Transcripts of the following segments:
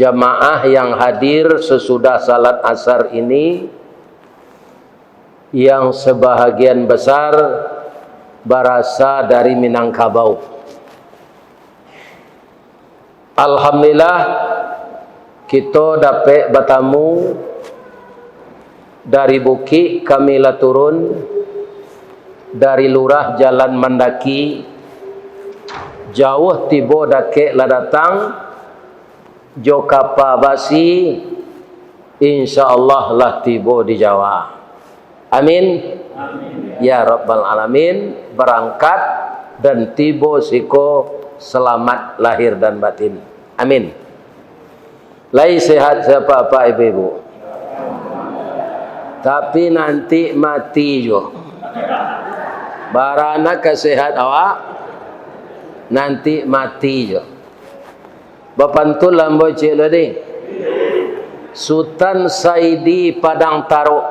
jamaah yang hadir sesudah salat asar ini, yang sebahagian besar berasal dari Minangkabau. Alhamdulillah kita dapat bertamu dari Bukit kami lah turun, dari lurah Jalan Mandaki jauh tiba dakek lah datang Jokapa Basi, insyaallah lah tiba di Jawa. Amin. Amin. Ya Rabbal Alamin. Berangkat dan tiba siko selamat lahir dan batin. Amin. Lai sehat siapa-apa ibu-ibu. Tapi nanti mati jo. Barana kesehat awak nanti mati jo. Bapantul lamboy cik ladi. Sultan Saidi Padang Taruk,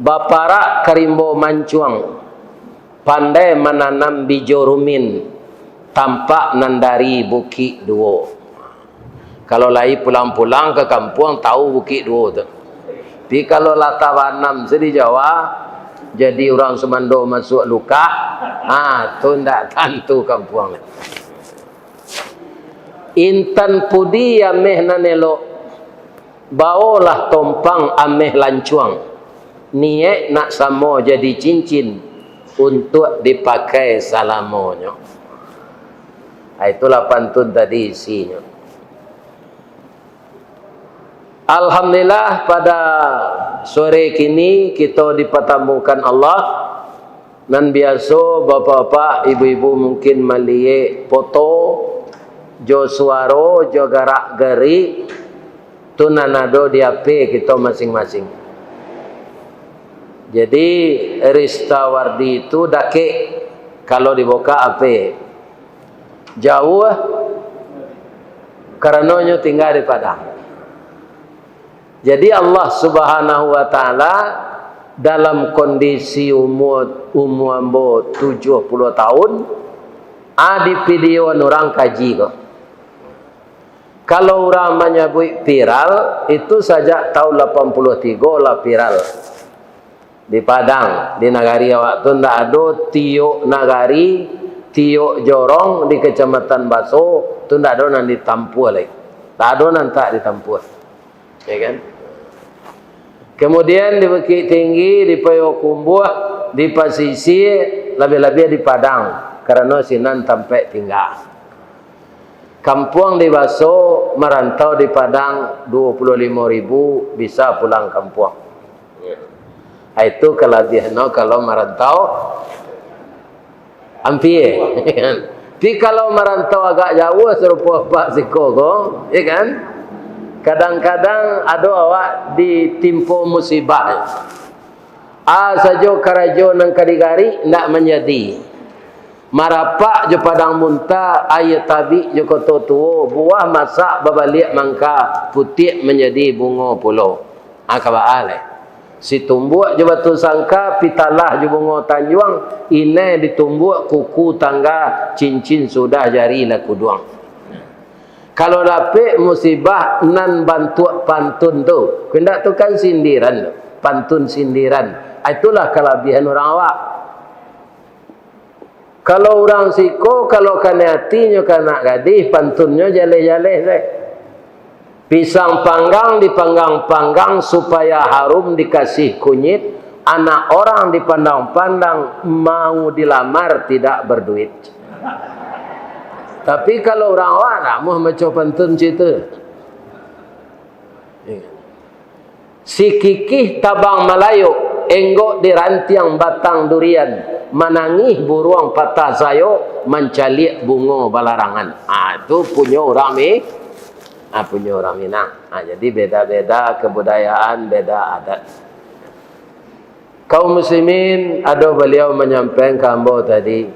Baparak Karimbo Mancuang, pandai menanam bijo rumin, tampak nandari Bukit Duo. Kalau lai pulang-pulang ke kampung tahu Bukit Duo tu. Tapi kalau latawanam di Jawa, jadi orang Semando masuk luka, tu ndak tentu kampung. Intan pudi ameh nanelo, bawalah tompang ameh lancuang. Niat nak samo jadi cincin untuk dipakai salamonyo. Itulah pantun tadi isinya. Alhamdulillah pada sore kini kita dipertemukan Allah. Dan biasa bapak-bapak, ibu-ibu mungkin melihat foto, jo suaro, jo garak geri, tu nanado di HP kita masing-masing. Jadi Rista Wardi itu dakek kalau dibuka HP jauh, karenanya tinggal di Padang. Jadi Allah Subhanahu wa taala dalam kondisi umur 70 tahun di video orang kaji kok. Kalau orang menyebut viral itu saja tahun 83 lah viral di Padang, di nagari awak tu ndak ada tiok nagari, tiok jorong di Kecamatan Baso tu ndak ada nan ditampu lagi. Tak ada nan tak ditampu. Ya kan? Kemudian di Bukit Tinggi, di Payokumbuh, di Pasisir, lebih-lebih di Padang karena sinan sampai tinggal. Kampung di Baso merantau di Padang 25.000 bisa pulang kampung. Itu kelebihannya kalau merantau ampie. Tapi kalau merantau agak jauh serupa Pak Sikogo, ya kan? Kadang-kadang ada awak ditimpa musibah. Saja karajo nang kadigari ndak menjadi. Marapak je Padang Muntah, ayat tabi je koto tuo, buah masak babalik mangka putih menjadi bunga pulau. Kabaale. Si tumbuk je batu sangka, pitalah je bunga tanjuang, ini ditumbuk kuku tangga, cincin sudah jari laku duang. Kalau dapat musibah nan bantu pantun tu, kendak tu kan sindiran, pantun sindiran. Itulah kelebihan orang awak. Kalau orang siko, kalau kena hatinya kena gadis, pantunnya jaleh-jaleh deh. Pisang panggang dipanggang-panggang supaya harum dikasih kunyit. Anak orang dipandang-pandang mau dilamar tidak berduit. Tapi kalau orang awak nak mau macam pantun cerita. Si kikih tabang Melayu, enggok di rantiang batang durian. Menangih buruang patah sayo, mencalik bunga balarangan. Itu punya orang ni, punya orang Minang. Jadi beda-beda kebudayaan, beda adat. Kaum muslimin, ada beliau menyampaikan kambo tadi,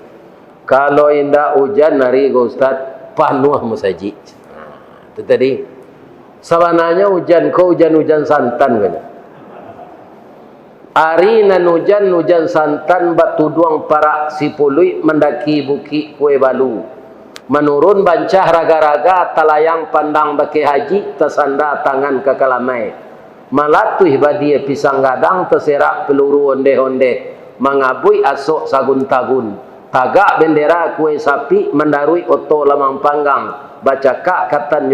kalau indah hujan nari Ustaz, panuh musaji. Itu tadi. Sebenarnya hujan kau hujan-hujan santan kan. Ari nan hujan santan batu duang parak si pului mendaki bukit kue balu. menurun bancah raga-raga talayang pandang baki haji tersanda tangan ke kalamai malatuh badia pisang gadang terserak peluru onde-onde mengabui asok sagun tagun tagak bendera kue sapi mendarui oto lamang panggang baca kak katan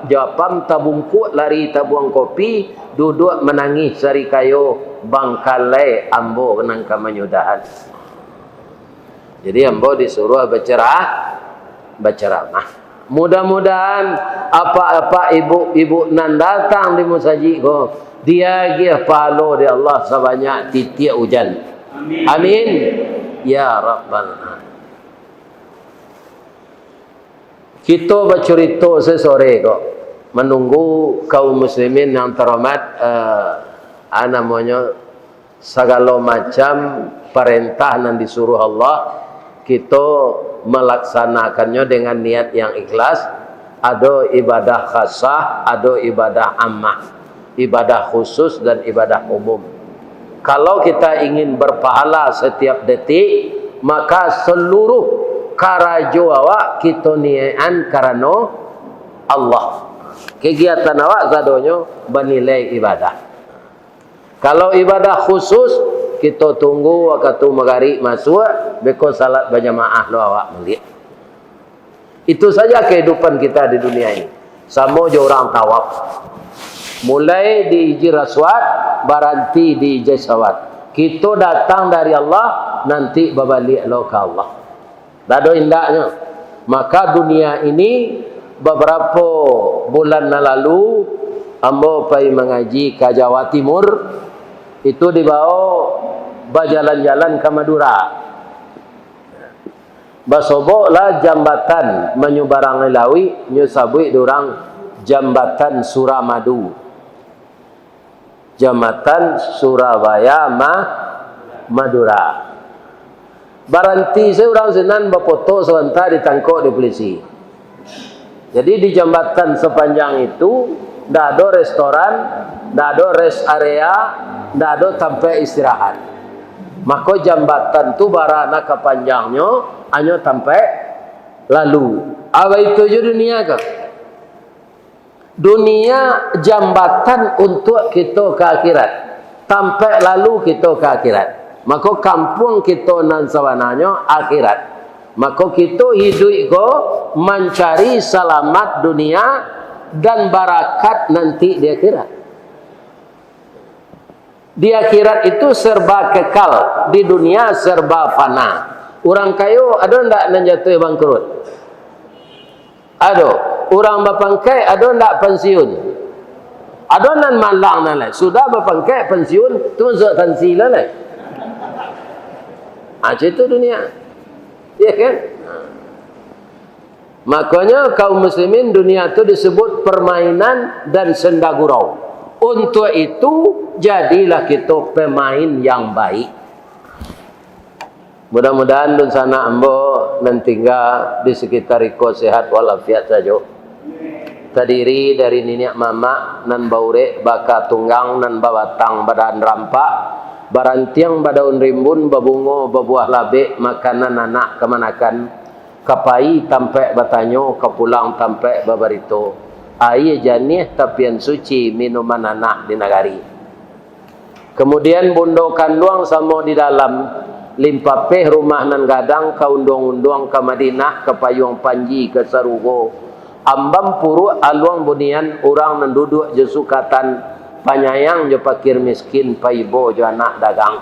jawapam tabungkuk lari tabuang kopi duduk menangis sari kayo bangkalai ambo kenang kamanyudahan. Jadi ambo disuruh berceramah. Mudah-mudahan apa-apa ibu-ibu nan datang di musaji ko dia gih palo di Allah sebanyak titik hujan. Amin. Amin. Ya Rabbal Alamin. Kita bercerita sesore kok menunggu kaum muslimin yang terhormat namanya segala macam perintah yang disuruh Allah kita melaksanakannya dengan niat yang ikhlas. Ada ibadah khasah, ada ibadah ammah, ibadah khusus dan ibadah umum. Kalau kita ingin berpahala setiap detik, maka seluruh karajo awak kita niatan karena Allah. Kegiatan awak sadonyo bernilai ibadah. Kalau ibadah khusus kita tunggu waktu maghrib masuk beko salat berjamaah lo awak melihat. Itu saja kehidupan kita di dunia ini. Sama je orang tawaf. Mulai di Hijri Aswad, berhenti di Hijri Aswad. Kita datang dari Allah, nanti berbalik lo ke Allah. Dado indahnya. Maka dunia ini beberapa bulan lalu ambo pergi mengaji ke Jawa Timur. Itu dibawa berjalan-jalan ke Madura. Basoboklah jambatan menyubarang lawi nyusabui durang jambatan Suramadu. Jambatan Surabaya Madura. Baranti seorang senan berfoto sebentar ditangkap di polisi. Jadi di jambatan sepanjang itu tidak ada restoran, tidak ada rest area, tidak ada tempat istirahat. Maka jambatan tu barana kepanjangnya hanya tempat lalu. Apa itu je dunia ke? Dunia jambatan untuk kita ke akhirat. Tempat lalu kita ke akhirat. Maka kampung kita nan sawananya akhirat. Maka kita hidup ko mencari selamat dunia dan barakat nanti di akhirat. Di akhirat itu serba kekal, di dunia serba fana. Orang kayu ada ndak nan jatuh bangkrut? Ada. Orang bapangkai ada ndak pensiun? Ada nan malang nan lai. Sudah bapangkai pensiun, tu zat tansi lai. Itu dunia. Ya kan? Makanya kaum muslimin dunia itu disebut permainan dan senda gurau. Untuk itu jadilah kita pemain yang baik. Mudah-mudahan dun sana ambo dan tinggal di sekitar iko sehat walafiat saja. Terdiri dari nenek mama nan baure baka tunggang nan babatang badan rampak barantiang badaun rimbun babungo babuah labe makanan anak kemanakan kapai tampe batanyo kapulang tampe babarito air janih tapian suci minuman anak di nagari. Kemudian bundokan luang samo di dalam limpapeh rumah nan gadang kaundong-undong ke Madinah ke payung panji ke Sarugo ambam puru aluang bunian orang nan duduk je sukatan panyayang je pakir miskin paibo je anak dagang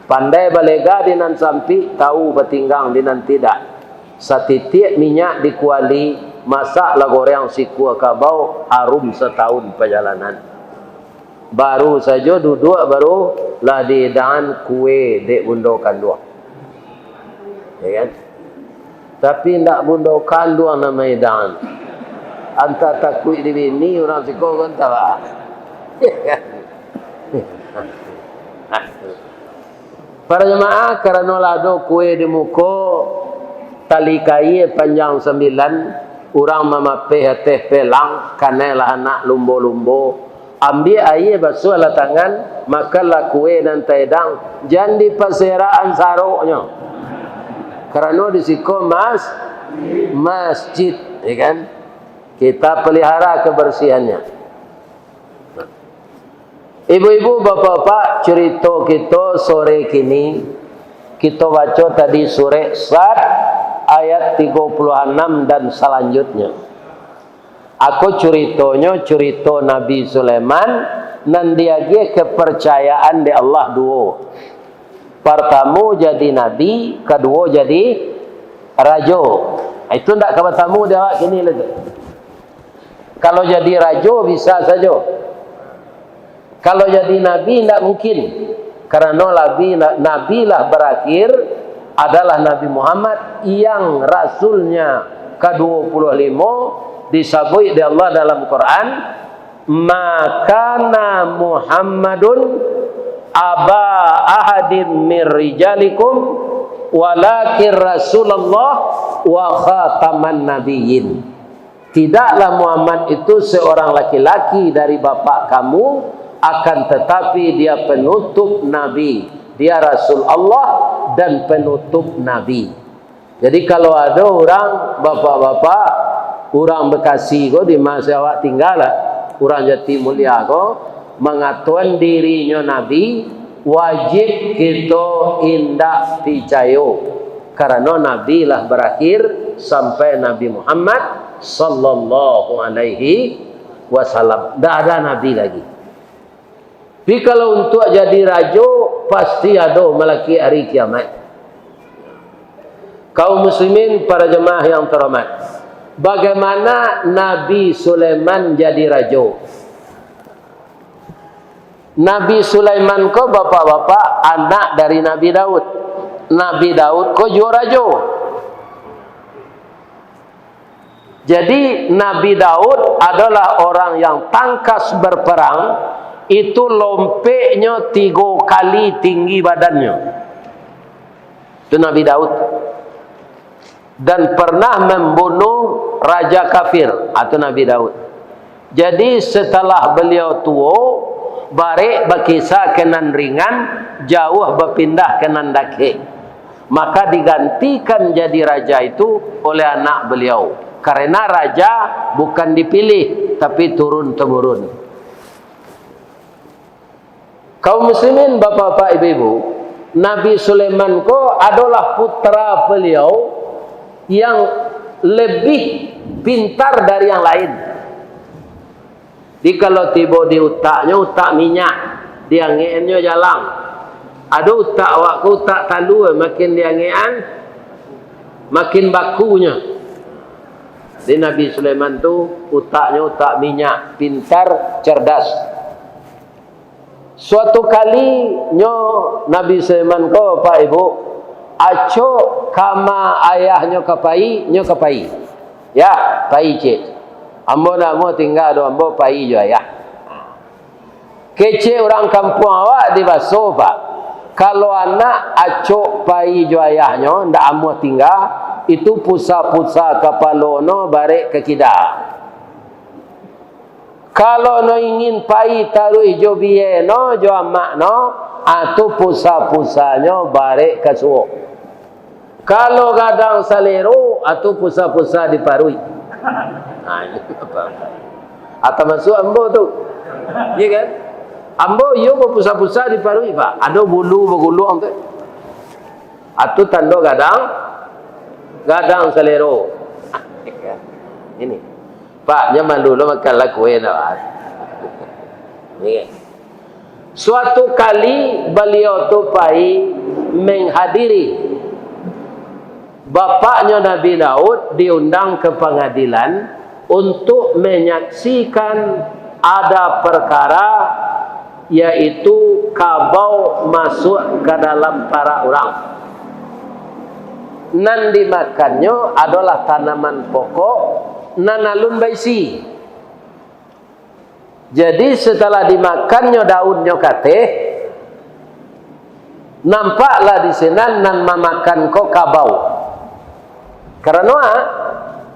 pandai balega dinan sampi tahu batinggang dinan tidak satitik minyak dikuali masak la goreng sikua kabau harum setahun perjalanan baru saja duduk baru lah didan kue dek bundokan dua ya kan tapi ndak bundokan dua nama idan anta takui di bini orang siko kan tahu para jemaah karena lado kue di muko tali kai panjang 9 orang mamapeh teh pelang kanelah anak lumbo-lumbo ambil air basuh lah tangan makanlah kue dan tedang jangan di perseraan saroknya karena di siko mas masjid, ya kan? Kita pelihara kebersihannya. Ibu-ibu, bapak-bapak, cerita kita sore kini kita baca tadi surah Sad ayat 36 dan selanjutnya. Aku cerita Nabi Sulaiman nan dia kepercayaan di Allah dua. Pertama jadi nabi, kedua jadi raja. Itu ndak katamu dia kini lagi. Kalau jadi raja bisa saja. Kalau jadi nabi ndak mungkin. Karena nabilah berakhir adalah Nabi Muhammad yang rasulnya ke-25 disebut di Allah dalam Quran, "Makana Muhammadun aba ahadin min rijalikum walakin Rasulullah wa khataman nabiyyin." Tidaklah Muhammad itu seorang laki-laki dari bapak kamu, akan tetapi dia penutup nabi, dia Rasul Allah dan penutup nabi. Jadi kalau ada orang bapak-bapak, orang Bekasi ko di masa awak tinggal lah, orang Jati Mulia ko mengatakan dirinya nabi, wajib kita indak percaya karena nabi lah berakhir sampai Nabi Muhammad sallallahu alaihi wasallam. Tidak ada nabi lagi. Tapi kalau untuk jadi raja pasti ada melaki hari kiamat. Kaum muslimin, para jemaah yang terhormat, bagaimana Nabi Sulaiman jadi raja? Nabi Sulaiman ko bapak-bapak anak dari Nabi Daud. Nabi Daud ko juga raja. Jadi Nabi Daud adalah orang yang tangkas berperang. Itu lompeknya 3 kali tinggi badannya. Itu Nabi Daud. Dan pernah membunuh raja kafir. Itu Nabi Daud. Jadi setelah beliau tua, barik berkisah kenan ringan, jauh berpindah kenan dake. Maka digantikan jadi raja itu oleh anak beliau. Karena raja bukan dipilih, tapi turun-temurun. Kaum muslimin, bapak-bapak, ibu-ibu, Nabi Sulaiman ko adalah putra beliau yang lebih pintar dari yang lain. Jadi kalau tiba di utaknya, utak minyak, dia ngeannya jalan. Ada utak waktu utak talu, makin dia ngean, makin bakunya. Jadi Nabi Sulaiman tu utaknya utak minyak, pintar, cerdas. Suatu kali Nabi Sulaiman ko Pak Ibu aco kama ayahnya kapai ya pai cik ambo namo tinggal do ambo pai jo ayah kece orang kampung awak di baso Pak, kalau anak aco pai jo ayahnya ndak ambo tinggal itu pusa-pusa kapalono barek ke kida. Kalau no ingin pai taruh jo biye no jo amak no atau pusa-pusanya barek ke suo. Kalau kadang salero atau pusa-pusa diparui. Nah, ini apa? Atau masuk ambo tu. Ya kan? Ambo yo pusa-pusa diparui Pak. Ada bulu bergulung tu. Atau tanda kadang salero. Ini. Pak, zaman dulu makan lah kue nak. Suatu kali beliau tu pai menghadiri bapaknya Nabi Daud diundang ke pengadilan untuk menyaksikan ada perkara yaitu kabau masuk ke dalam para orang. Nan dimakannya adalah tanaman pokok nanalun baisi. Jadi setelah dimakannya daunnya kateh, nampaklah di sana nan memakan ko kabau. Karena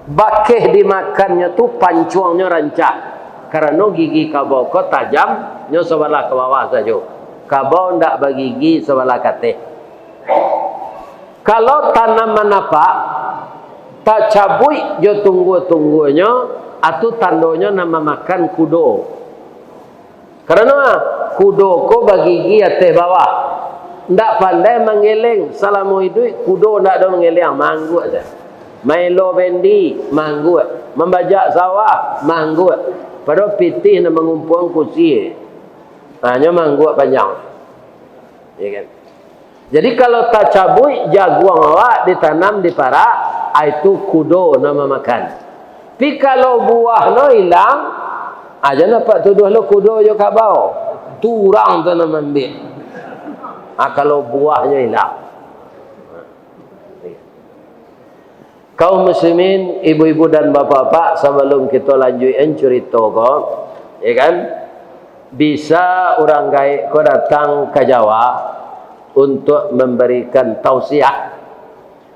bakeh dimakannya tu pancuangnya rancak. Karena gigi kabau ko tajam, nyo sebelah ke bawah saja. Kabau ndak bergigi sebelah kateh. Kalau tanaman apa? tak cabui jo tunggu-tunggunya atau tandonya nama makan kudo. Karena kudo ko bagi gia teh bawah. Ndak pandai mengeleng salamu itu kudo ndak ada mengeleng manggu aja. Mailo bendi manggu, membajak sawah manggu. Padahal pitih na mengumpul kursi. Hanya manggu panjang. Ya kan? Jadi kalau tak cabui jaguang awak ditanam di parak, itu kudo nama makan. Tapi kalau buah no hilang, aja nampak tuduh lo kudo jo kabau. Turang tu nama ambil. Kalau buahnya hilang. Kaum muslimin, ibu-ibu dan bapak-bapak, sebelum kita lanjutin cerita ko, ya kan? Bisa orang gaib ko datang ke Jawa untuk memberikan tausiah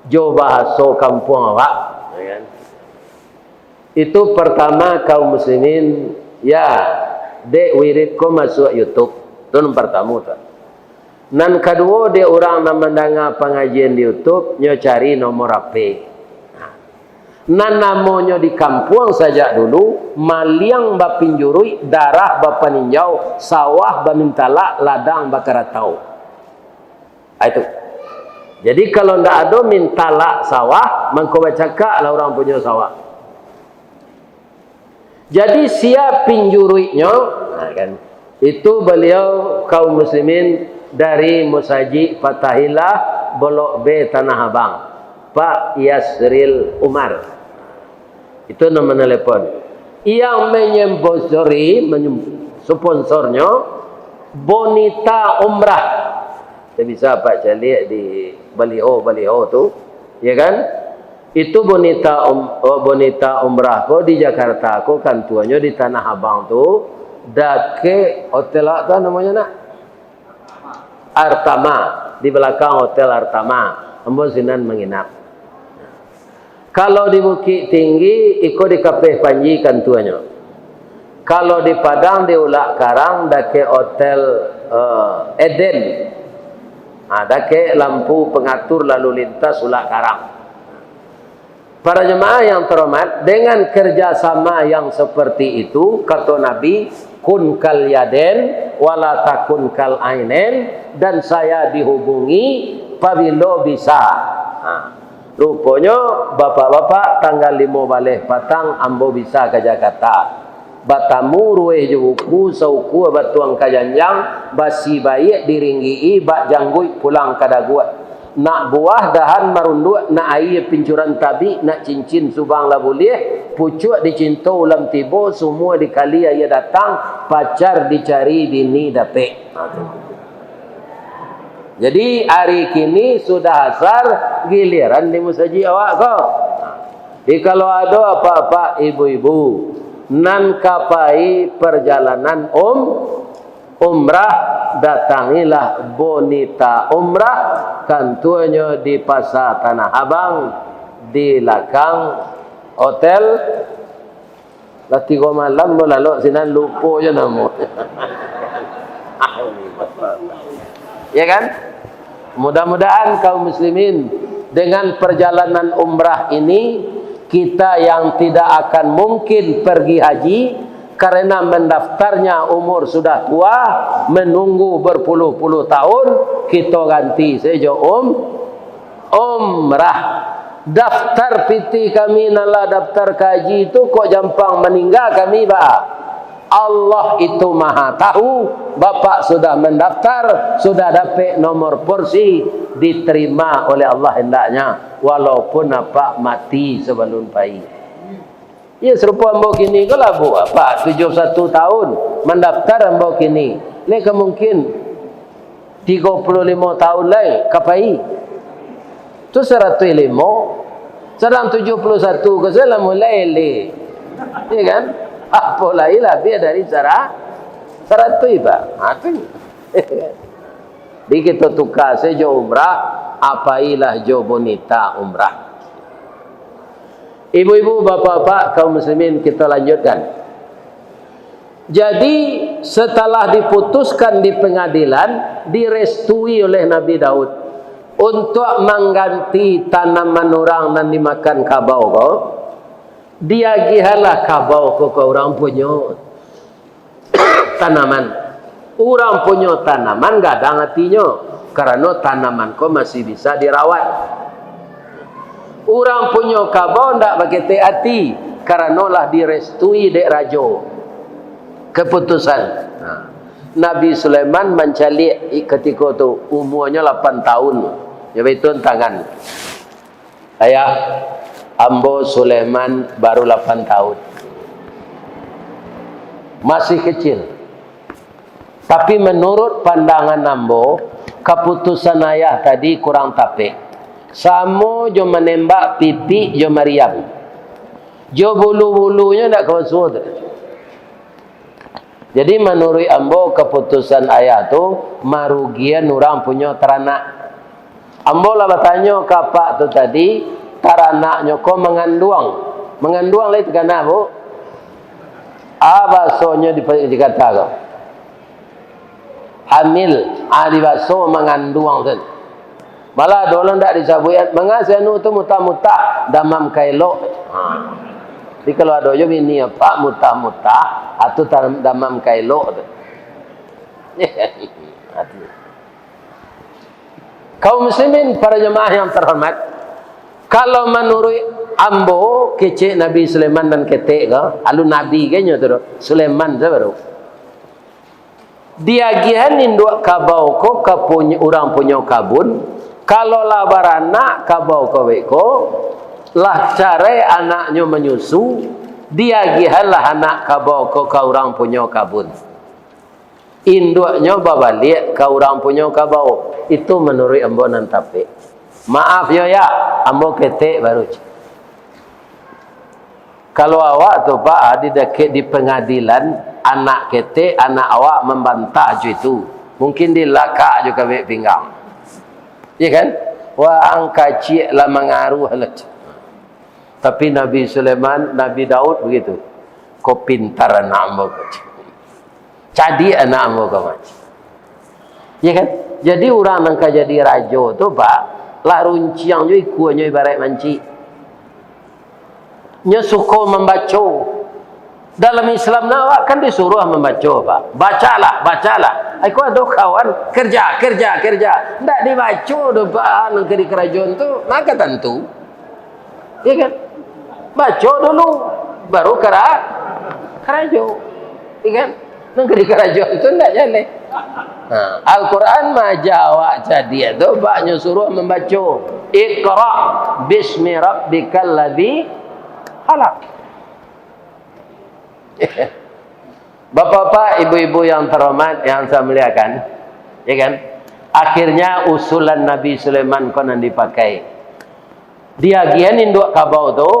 jo bahasa kampung awak, ya kan? Itu pertama kaum muslimin, ya, dek wirid ko masuk YouTube. Itu yang pertama tu. Dan kedua dia orang nak mendengar pengajian di YouTube, nyo cari nomor HP. Nan namanya di kampung saja dulu, maliang bapinjurui, darah bapaninjau, sawah bamintala, ladang bakaratau. Itu. Jadi kalau ndak ada mintala sawah, mangko bacaka lah orang punya sawah. Jadi siap pinjuruinya, kan? Itu beliau kaum muslimin dari Musaji Fatahillah Bolok B Tanah Abang, Pak Yasril Umar. Itu nama telepon. Yang menyembosori, sponsornya Bonita Umrah. Saya bisa Pak cari di baliho tu, ya kan? Itu Bonita Umrah ko di Jakarta ko, kan tuanya di Tanah Abang tu, dake hotel apa namanya nak? Artama, di belakang hotel Artama, ambo sinan menginap. Kalau di Bukit Tinggi, ikut di Kapeh Panji kan tuanya. Kalau di Padang, di Ulak Karang, dake hotel Eden. Dake lampu pengatur lalu lintas Ulak Karang. Para jemaah yang terhormat, dengan kerjasama yang seperti itu, kata Nabi, kun kal yaden, wala takun kal ainen, dan saya dihubungi pabilo bisa. Rupanya bapak-bapak tanggal 5 baleh patang ambo bisa ke Jakarta. Batamu rueh juku sauku batuang kajanjang basi baik diringgi bak janggui pulang kadaguat. Nak buah dahan marunduk, nak air pincuran tabi, nak cincin subang lah boleh, pucuk dicinta ulam tibo, semua dikali ayah datang, pacar dicari bini dapet. Jadi hari kini sudah asar giliran di musaji awak kau. Jadi kalau ada apa-apa ibu-ibu nan kapai perjalanan umrah, datangilah Bonita Umrah, kantornya di Pasar Tanah Abang di belakang hotel. Lah 3 malam mo lalu sinan lupa je nama. Ya kan? Mudah-mudahan kaum muslimin dengan perjalanan umrah ini, kita yang tidak akan mungkin pergi haji karena mendaftarnya umur sudah tua, menunggu berpuluh-puluh tahun, kita ganti saja umrah. Daftar piti kami nala daftar kaji itu kok jampang meninggal kami ba. Allah itu maha tahu. Bapak sudah mendaftar, sudah dapat nomor porsi, diterima oleh Allah hendaknya, walaupun apa mati sebelum pai. Ya serupa ambo kini kalau bu apa 71 tahun mendaftar ambo kini, leka mungkin 35 tahun lagi kapai. Tu 105, sedang 71 ke sana mulai le. Ya kan? Apa lain lebih dari cara tu iba. Di kita tukar saja umrah, apailah jo Bonita Umrah. Ibu-ibu, bapak-bapak, kaum muslimin, kita lanjutkan. Jadi setelah diputuskan di pengadilan, direstui oleh Nabi Daud. untuk mengganti tanaman orang dan dimakan kabau ko, dia gihalah kabau ko orang punya tanaman. Orang punya tanaman gadang hatinya, karena tanaman ko masih bisa dirawat. Orang punya kabau ndak pakai hati, karena lah direstui dek rajo. Keputusan. Nabi Sulaiman mencalik ketika itu umurnya 8 tahun. Jadi itu tangan. Ayah ambo Sulaiman baru 8 tahun. Masih kecil. Tapi menurut pandangan ambo, keputusan ayah tadi kurang tepat. Samo jo menembak pipi jo Maryam. Jo bulu-bulunya nak kawasuh. Jadi menurut ambo keputusan ayah tu marugian orang punya teranak. Ambo lah bertanya kapak tu tadi, teranaknya kau mengandung. Mengandung lah itu kan bu? Bahasanya dikata kau. Hamil, di bahasa mengandung tu. Malah dolan tak disabut. Mengasanu tu muta-muta damam kailok. Jadi kalau ada je ini apa muta-muta atau damam kailok tu. Kaum muslimin para jemaah yang terhormat, kalau menurut ambo kecik Nabi Sulaiman dan ketik ke, alun Nabi kayaknya tu Sulaiman tu baru. Dia gihan induk kabau ko kapunya orang punya kabun, kalau lah baranak kabau ko beko lah cara anaknya menyusu, dia gihalah anak kabau ko ka orang punya kabun. Induknya babalik ka orang punya kabau. Itu menurut ambo nan tapi. Maaf ya, ambo ketik baru. Kalau awak tu pak di pengadilan, anak ketik, anak awak membantah je itu. Mungkin dilakak juga bek pinggang. Ya kan? Wah angka cik lah mengaruh lah. Tapi Nabi Sulaiman, Nabi Daud begitu. Kau pintar anak ambo. Jadi anak ambo kau macam. Ya kan? Jadi orang yang jadi raja tu pak, lah runciang je ikunya ibarat manci. Nya suka membaca. Dalam Islam nawak kan disuruh membaca pak. Bacalah. Aku ada kawan kerja. Tak dibaca tu pak nang di kerajaan tu, maka tentu. Ya kan? Baca dulu baru kerajaan. Ya kan? Nang di kerajaan tu tak jalan. Al-Quran majawak jadi itu baknya suruh membaca. Iqra bismi rabbikal ladzi khalaq. Bapak-bapak, ibu-ibu yang terhormat yang saya muliakan, ya kan? Akhirnya usulan Nabi Sulaiman konon dipakai. Dia gian induk kabau tu,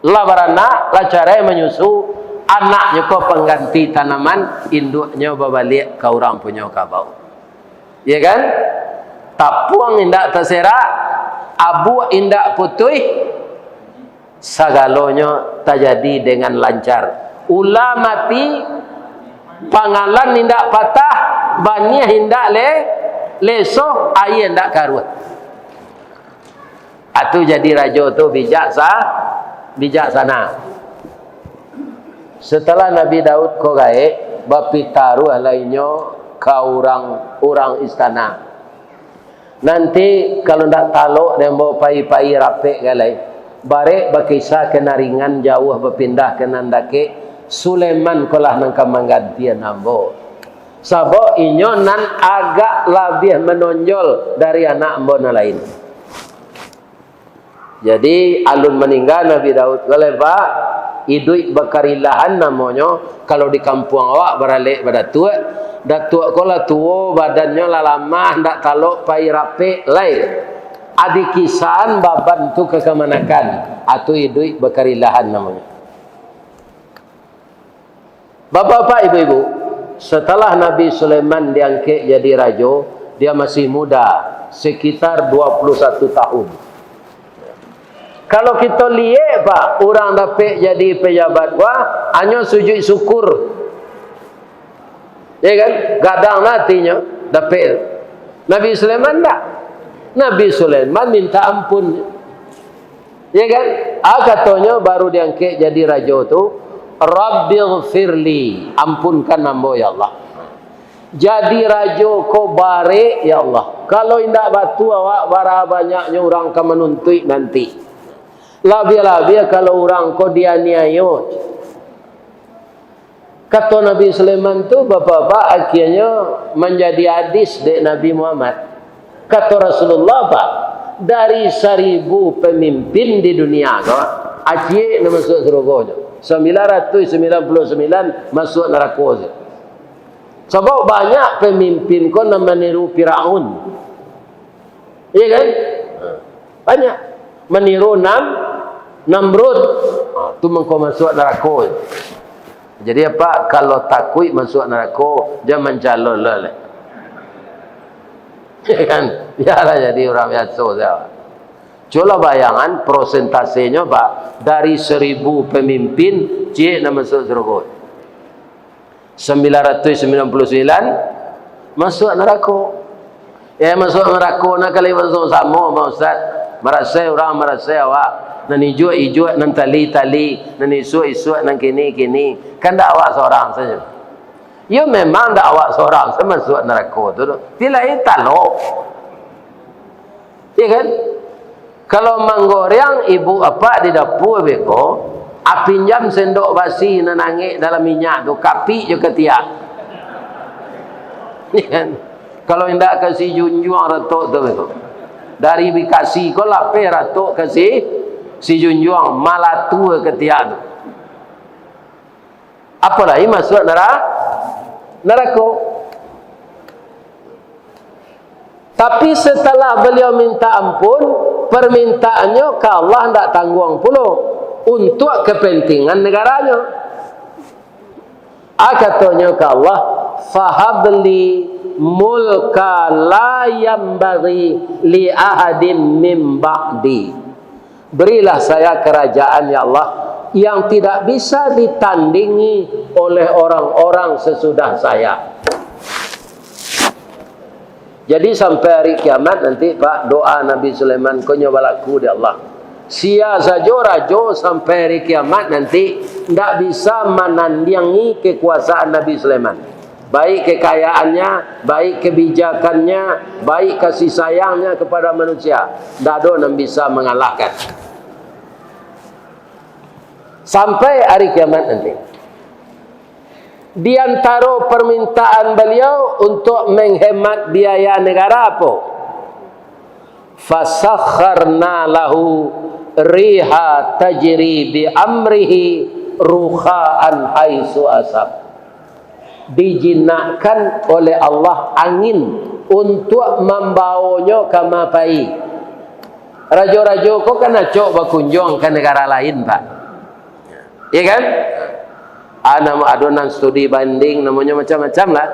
lah baranak, lah cara menyusu, anaknya kau pengganti tanaman, induknya babalik ke orang punya kabau. Ya kan? Tapuang indak terserak, abu indak putih, segalanya terjadi dengan lancar. Ulah mati, pangalan indak patah, bani indak lesoh, air indak karuat. Itu jadi raja tu bijaksana. Setelah Nabi Daud ko gaib, bapi taruh lainnya ke orang istana. Nanti kalau ndak taluk dan bawa pai-pai rapik galai, barek berkisah kena ringan jauh berpindah ke nandake, Sulaiman kolah nangka menggantian ambo. Sabok inyo nan agak lebih menonjol dari anak ambo lain. Jadi alun meninggal Nabi Daud galai pak. Idui bakarilahan namanya. Kalau di kampung awak beralik pada tua, datuk kola tua badannya lamah ndak taluk pai rapi lain. Adi kisan baban tu kekemanakan atau idui bakarilahan namanya. Bapak-bapak, ibu-ibu, setelah Nabi Sulaiman diangkat jadi raja, dia masih muda, sekitar 21 tahun. Kalau kita lihat pak, orang dapat jadi pejabat wah, hanya sujud syukur. Ya kan? Gadang nantinya dapat. Nabi Sulaiman tak. Nabi Sulaiman minta ampun. Ya kan? Katanya baru diangkat jadi raja tu, Rabbighfirli, ampunkan hamba ya Allah. Jadi raja ko bare ya Allah. Kalau indak batu awak bara banyaknya orang akan menuntut nanti. Labia-labia kalau orang ko dianiaya. Kata Nabi Sulaiman tu bapak-bapak akhirnya menjadi hadis dari Nabi Muhammad. Kata Rasulullah Pak, dari 1000 pemimpin di dunia kau, asyik nak masuk surga. 999 masuk neraka. Sebab banyak pemimpin kau nak meniru Firaun. Iya kan? Banyak meniru Namrud. Tu mengkau masuk neraka. Jadi apa? Kalau takut masuk neraka, jangan calon lah. Ya kan? Biarlah jadi orang biasa saja. Coba bayangan prosentasenya Pak, dari 1000 pemimpin, cik nak masuk surga. 999 masuk neraka. Ya masuk neraka nak kali masuk sama Pak Ustaz. Merasa orang merasa awak nan hijau-hijau, nan tali-tali, nan isu-isu, nan kini-kini. Kan tak awak seorang saja. Ya memang tak awak seorang saja masuk neraka tu. Tilai talok. Ya kan? Kalau menggoreng ibu apa di dapur beko, pinjam sendok basi nan nangik dalam minyak tu, kapi je ketiak. Ya kan? Kalau hendak kasih junjung ratok tu beko. Dari bikasi kau lapeh ratok kasih si junjung malatu ketiak tu. Apalagi masuk neraka. Tapi setelah beliau minta ampun, permintaannya ke Allah tidak tanggung pula untuk kepentingan negaranya. Katanya ke Allah, fahabli mulka la yambaghi li ahadin min ba'di. Berilah saya kerajaan ya Allah yang tidak bisa ditandingi oleh orang-orang sesudah saya. Jadi sampai hari kiamat nanti Pak, doa Nabi Sulaiman kau nyoba laku di Allah. Sia saja raja sampai hari kiamat nanti tidak bisa menandingi kekuasaan Nabi Sulaiman. Baik kekayaannya, baik kebijakannya, baik kasih sayangnya kepada manusia. Tidak ada yang bisa mengalahkan. Sampai hari kiamat nanti. Di antara permintaan beliau untuk menghemat biaya negara apa? Fasakharna lahu riha tajri bi amrihi ruhaan haitsu asab. Dijinakkan oleh Allah angin untuk membawanya ke mapai. Raja-raja kau kan acok berkunjung ke negara lain Pak. Ya kan? Nama adonan studi banding namanya macam-macam lah.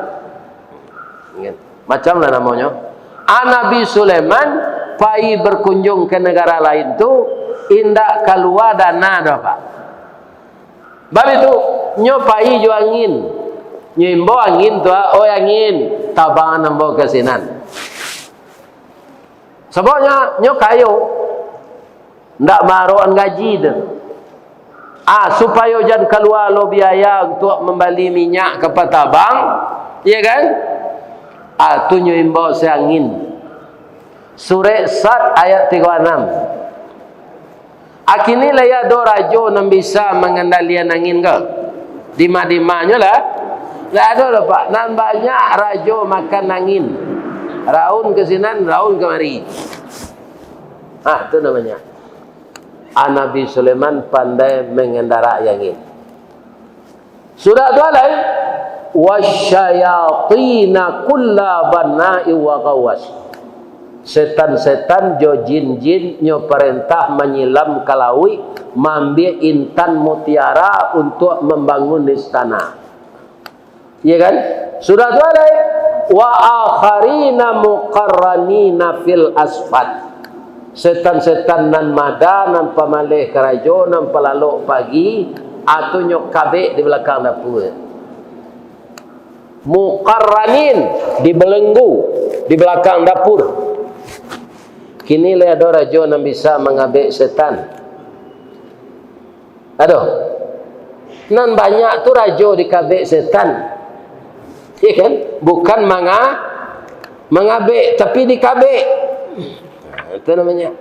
Macam lah namanya. Nabi Sulaiman pai berkunjung ke negara lain tu indak keluar dana dah Pak. Bab itu nyopai jo angin. Nyimbo angin tu angin tabang nambo kesinan. Sebabnya nyokayo ndak maroan gaji tu. Supaya jangan keluar lo biaya untuk membeli minyak ke Patabang, ya kan? Tu nyimbo seangin. Surah Sad ayat 36. Akini laya do rajo nam bisa mengendalikan angin ke? Dima-dimanya lah. Tak ada lah Pak. Nan banyak rajo makan angin. Raun ke sinan, raun kemari. Itu namanya. Nabi Sulaiman pandai mengendarai angin. Sudah tu lain. Wasyayatina kulla banna'i wa gawas. Setan-setan jo jin-jin nyo perintah menyilam kalaui, mambil intan mutiara untuk membangun istana. Ya kan? Sudah tu lain. Wa akharina muqarranina fil asfad. Setan-setan nan mada nan pamalih kerajo nan pelalok pagi atau nyok kabek di belakang dapur. Muqarranin dibelenggu di belakang dapur. Kini le ada raja yang bisa mengabek setan. Aduh. Nan banyak tu raja dikabek setan. Ya kan? Bukan mengabek tapi dikabek. Itu namanya.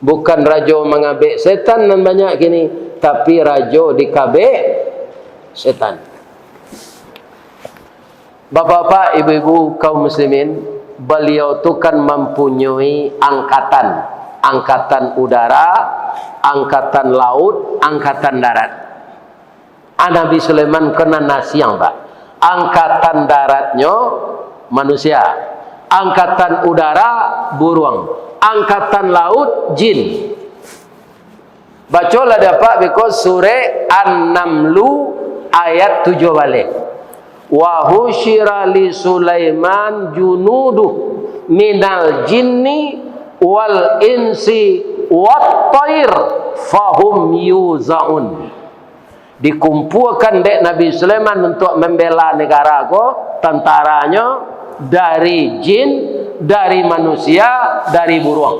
Bukan raja mengabek setan nan banyak kini, tapi raja dikabek setan. Bapak-bapak, ibu-ibu kaum muslimin, beliau tu kan mempunyai angkatan udara, angkatan laut, angkatan darat. Nabi Sulaiman kena nasiang, Pak. Angkatan daratnya manusia, angkatan udara burung, angkatan laut jin. Bacalah dapat because surah An-Namlu ayat 7 balik. Wa husyira li Sulaiman junuduh minal jinni wal insi wat tair fahum yuzaun. Dikumpulkan dek Nabi Sulaiman untuk membela negara ko, tentaranya dari jin, dari manusia, dari burung.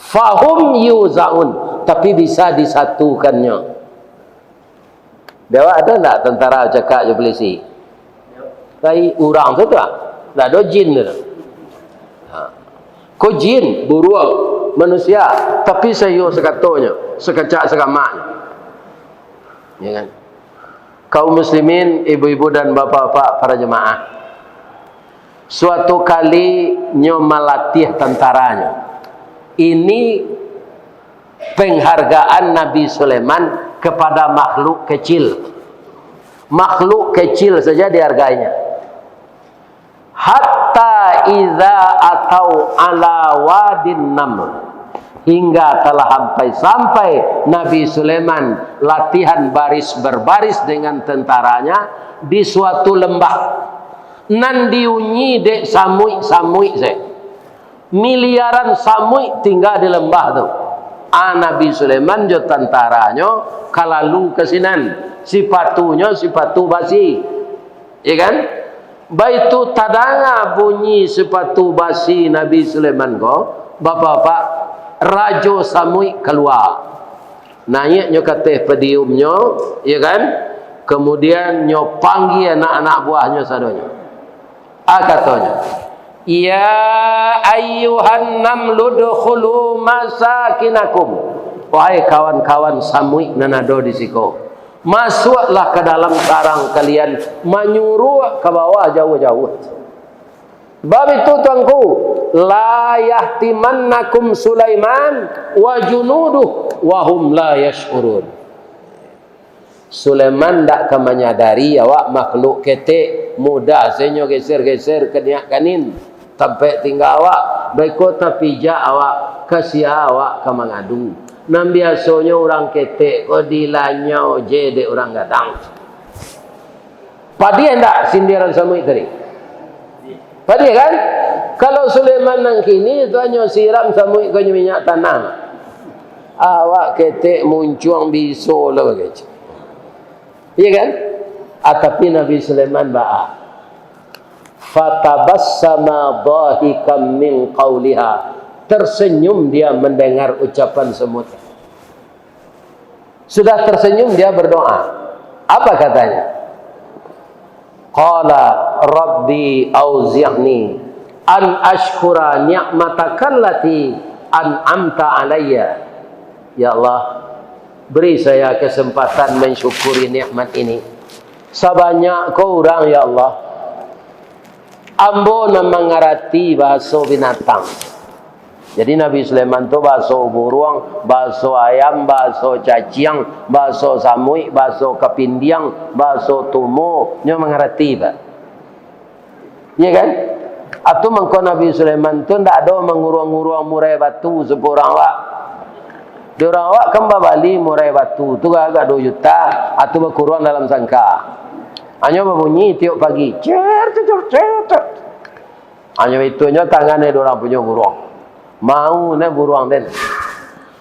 Fahum yuzaun, tapi bisa disatukannya. Dewa ada tak tentara cakap je polisi? Tapi orang tu tak? Tak ada jin tu. Kau jin, burung, manusia, tapi saya sekatanya, sekecak sekamaknya. Ya kan? Kaum muslimin, ibu-ibu dan bapa-bapa para jemaah. Suatu kali nyo melatih tentaranya. Ini penghargaan Nabi Sulaiman kepada makhluk kecil. Makhluk kecil saja dihargainya. Hatta idza atau ala wadin naml, hingga telah sampai Nabi Sulaiman latihan baris berbaris dengan tentaranya di suatu lembah. Nan diunyi dek samui saya. Miliaran samui tinggal di lembah tu. Nabi Sulaiman jo tentaranya kalalu kesinan, sipatunya sipatu basi, ya kan? Baitu tadanga bunyi sepatu basi Nabi Sulaiman ko, bapak-bapak, rajo samui keluar. Naik nyo kateh pediumnya, ya kan? Kemudian nyo panggil anak-anak buahnya sadonya. Katanya, ya ayyuhan namlu dukhulu masakinakum. Wahai kawan-kawan samui nanado di siko, masuklah ke dalam sarang kalian, menyuruh ke bawah jauh-jauh. Bab itu tuanku, la yahtimannakum Sulaiman wa junuduh wa hum la yash'urun. Sulaiman tak akan menyadari awak makhluk ketek mudah senyo geser-geser keniak kanin sampai tinggal awak baiko tapi ja awak kasia awak ke mengadu. Nam biasanya orang ketek ko dilanyau je de orang gadang. Padi endak sindiran samui tadi. Padi kan? Kalau Sulaiman nang kini tu hanya siram samui ko minyak tanah. Awak ketek muncuang biso lah begitu. Iya kan? Tapi Nabi Sulaiman ba'a. Fatabassama dhahikam min qawliha. Tersenyum dia mendengar ucapan semut. Sudah tersenyum dia berdoa. Apa katanya? Qala Rabbi auzi'ni an ashkura ni'matakallati an'amta alayya. Ya Allah, beri saya kesempatan mensyukuri nikmat ini. Sebanyak kau orang ya Allah. Ambo na mengerti bahasa binatang. Jadi Nabi Sulaiman tu bahasa burung, bahasa ayam, bahasa cacing, bahasa samui, bahasa kepindiang, bahasa tumo, nyo mengerti ba. Ya kan? Atau mengko Nabi Sulaiman tu ndak ada mengurung-urung murai batu sepurang wak. Diorang awak kan babali murai batu tu agak 2 juta atau berkurang dalam sangka. Hanya berbunyi tiap pagi. Cer. Hanya itunya tangannya diorang punya burung. Mau na burung den.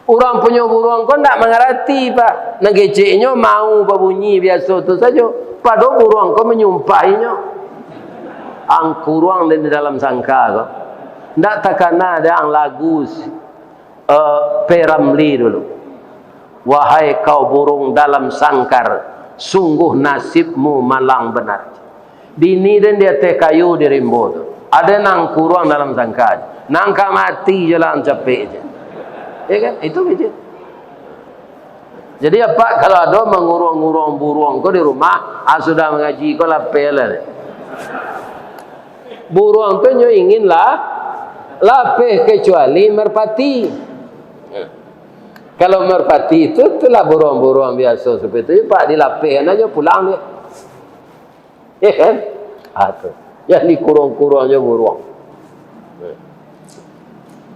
Orang punya burung kau tak mengerti pak. Ngeceknya mau berbunyi biasa tu saja. Pada burung kau menyumpainya. angkurang di dalam sangka ko. Ndak takana ada ang lagu Peramli dulu. Wahai kau burung dalam sangkar, sungguh nasibmu malang benar. Dini dan dia teh kayu di rimbo tu. Ada nang kurang dalam sangkar. Nangka mati jalan capek je. Ya kan? Itu aja. Jadi apa kalau ada mengurung-urung burung kau di rumah, sudah mengaji kau lapel lah. Burung tu nyo ingin lapeh kecuali merpati. Kalau merpati itu itulah burung-burung biasa seperti itu. Pak dilapehkan aja pulang dia. Ya kan? Tu. Yang dikurung-kurungnya burung.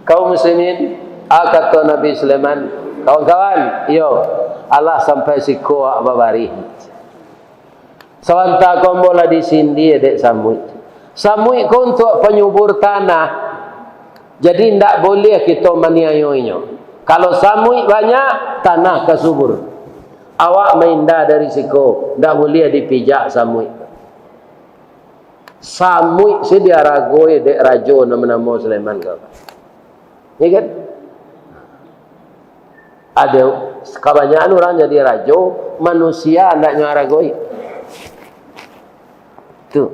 Kaum muslimin, kata Nabi Sulaiman, kawan-kawan, yo Allah sampai siko babari. Sawanta kau bola di sini dek samui. Samui kau untuk penyubur tanah. Jadi tidak boleh kita maniayoinya. Kalau samui banyak, tanah kesubur. Awak minda dari siko, tidak boleh dipijak samui. Samui sedia ragoi dek rajo nama-nama Sulaiman kau. Ya kan? Ada kebanyakan orang jadi rajo, manusia naknya ragoi. Tu.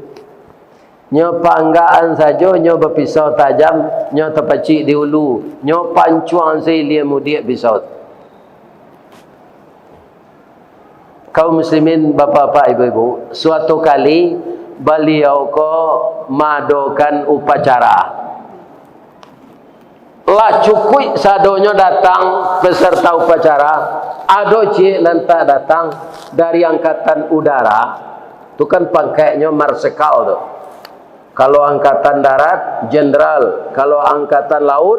Nyo panggaan saja, nyo berpisau tajam, nyo terpacik di hulu, nyo pancuang selia mudik pisau. Kaum muslimin, bapa-bapa, ibu-ibu, suatu kali beliau ko madokan upacara. Lah cukup sadonyo datang peserta upacara, ado cik nanti datang dari angkatan udara, tu kan pangkainya marsikal tu. Kalau angkatan darat, jenderal. Kalau angkatan laut,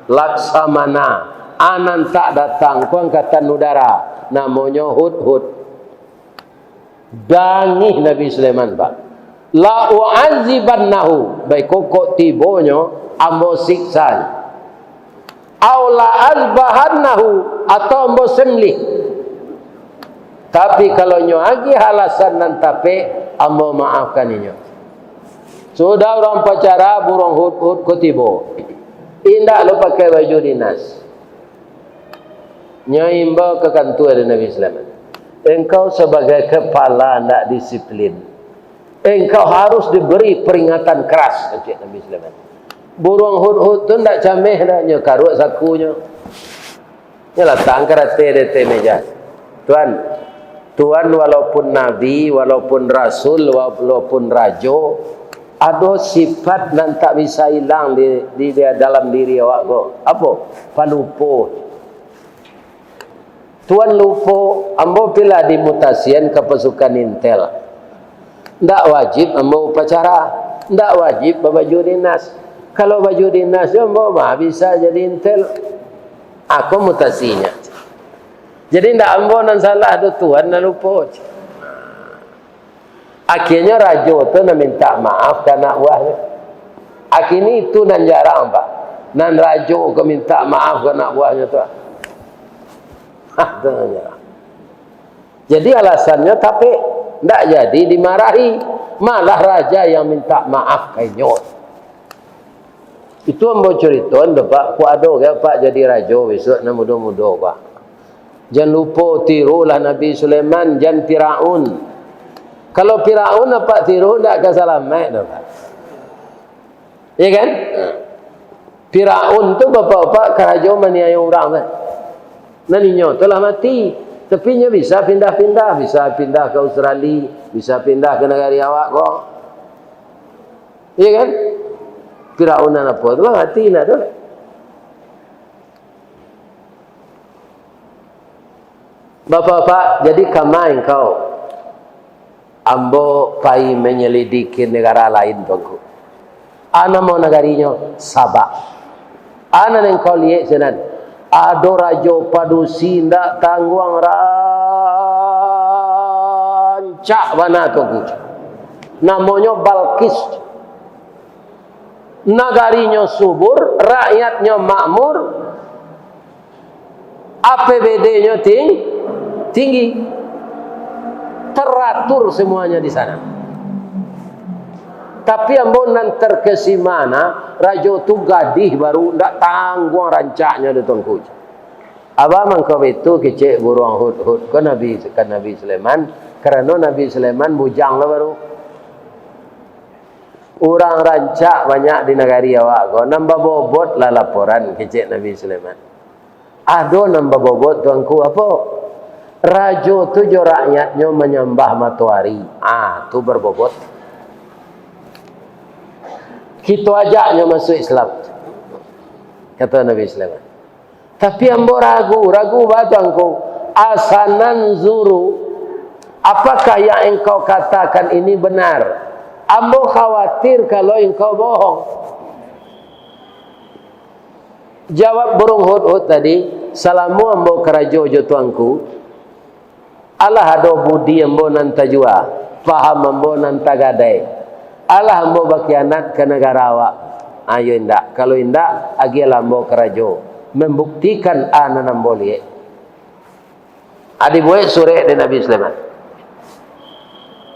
laksamana. Anan tak datang, ku angkatan udara. Namanya Hudhud. Dangih Nabi Sulaiman, Pak. La u'azibannahu. Baik kokok tibonyo, ambo siksa. Au la azbahannahu. Atau ambo semlih. Tapi kalau nyo agi halasan nan tape, ambo maafkan inyo. Sudah orang pacara burung hud-hud kutibo. Indah lo pakai baju dinas. Nyaimba ke kantor Nabi Sulaiman. Engkau sebagai kepala tidak disiplin. Engkau harus diberi peringatan keras, kata Nabi Sulaiman. Burung hud-hud tu tidak cameh dah, nyo karut sakunya. Nyalah tangkar te meja. Tuan walaupun nabi, walaupun rasul, walaupun rajo, ada sifat dan tak bisa hilang di dalam diri awak ko. Apa? Palupo. Tuan lupo, ambo bila dimutasian ke pasukan intel. Tak wajib ambo upacara. Tak wajib baju dinas. Kalau baju dinas ambo mah bisa jadi intel. Aku mutasinya. Jadi tak ambo nan salah ada tuan nan lupo. Akhirnya rajo tu nak minta maaf ke anak buahnya. Akhirnya itu nan jarang, Pak. Nan rajo ke minta maaf ke anak buahnya tu. Itu nan jarang. Jadi alasannya tapi tak jadi dimarahi. Malah raja yang minta maaf kayaknya. Itu ambo cerita, Pak. Ku ada ke Pak jadi rajo besok nak muda-muda, Pak. Jangan lupa tirulah Nabi Sulaiman, jangan Firaun. Kalau Firaun apa tiru tak akan selamat dah, Pak. Ya kan? Firaun tu bapak-bapak kerajaan maniaya orang kan. Naninya telah mati, tapi nya bisa pindah-pindah, bisa pindah ke Australia, bisa pindah ke negara awak kok. Ya kan? Firaun apa tu mati lah tu. Bapak-bapak, jadi kamai kau ambo pai menyelidiki negara lain tuanku. Ana mau negarinya Sabah. Ana yang kau lihat senan. Ado rajo padusi ndak tangguang rancak mana tuanku. Namanya Balkis. Negarinya subur, rakyatnya makmur, APBD-nya tinggi. Teratur semuanya di sana. Tapi ambo nan terkesimana rajo tu gadih baru ndak tanggung rancaknya de tuanku. Aba mangko itu kecek burung hud kan Nabi Sulaiman karena Nabi Sulaiman bujang lah baru. Orang rancak banyak di negari awak ko nambah bobot lah laporan kecek Nabi Sulaiman. Ado nambah bobot tuanku apa? Rajo tu jo rakyatnya menyembah matahari. Tu berbobot. Kita ajaknya masuk Islam. Kata Nabi Sulaiman. Tapi ambo ragu batangku. Asanan zuru. Apakah yang engkau katakan ini benar? Ambo khawatir kalau engkau bohong. Jawab burung hud tadi. Salamu ambo kerajo jo tuanku. Allah ado budi ambo nanta jua. Faham ambo nanta gadai. Allah ambo bakianat ke negara awak. Ayo indak. Kalau indak, agilah ambo kerajo. Membuktikan anan ambo liye. Dibuat sore di Nabi Sulaiman.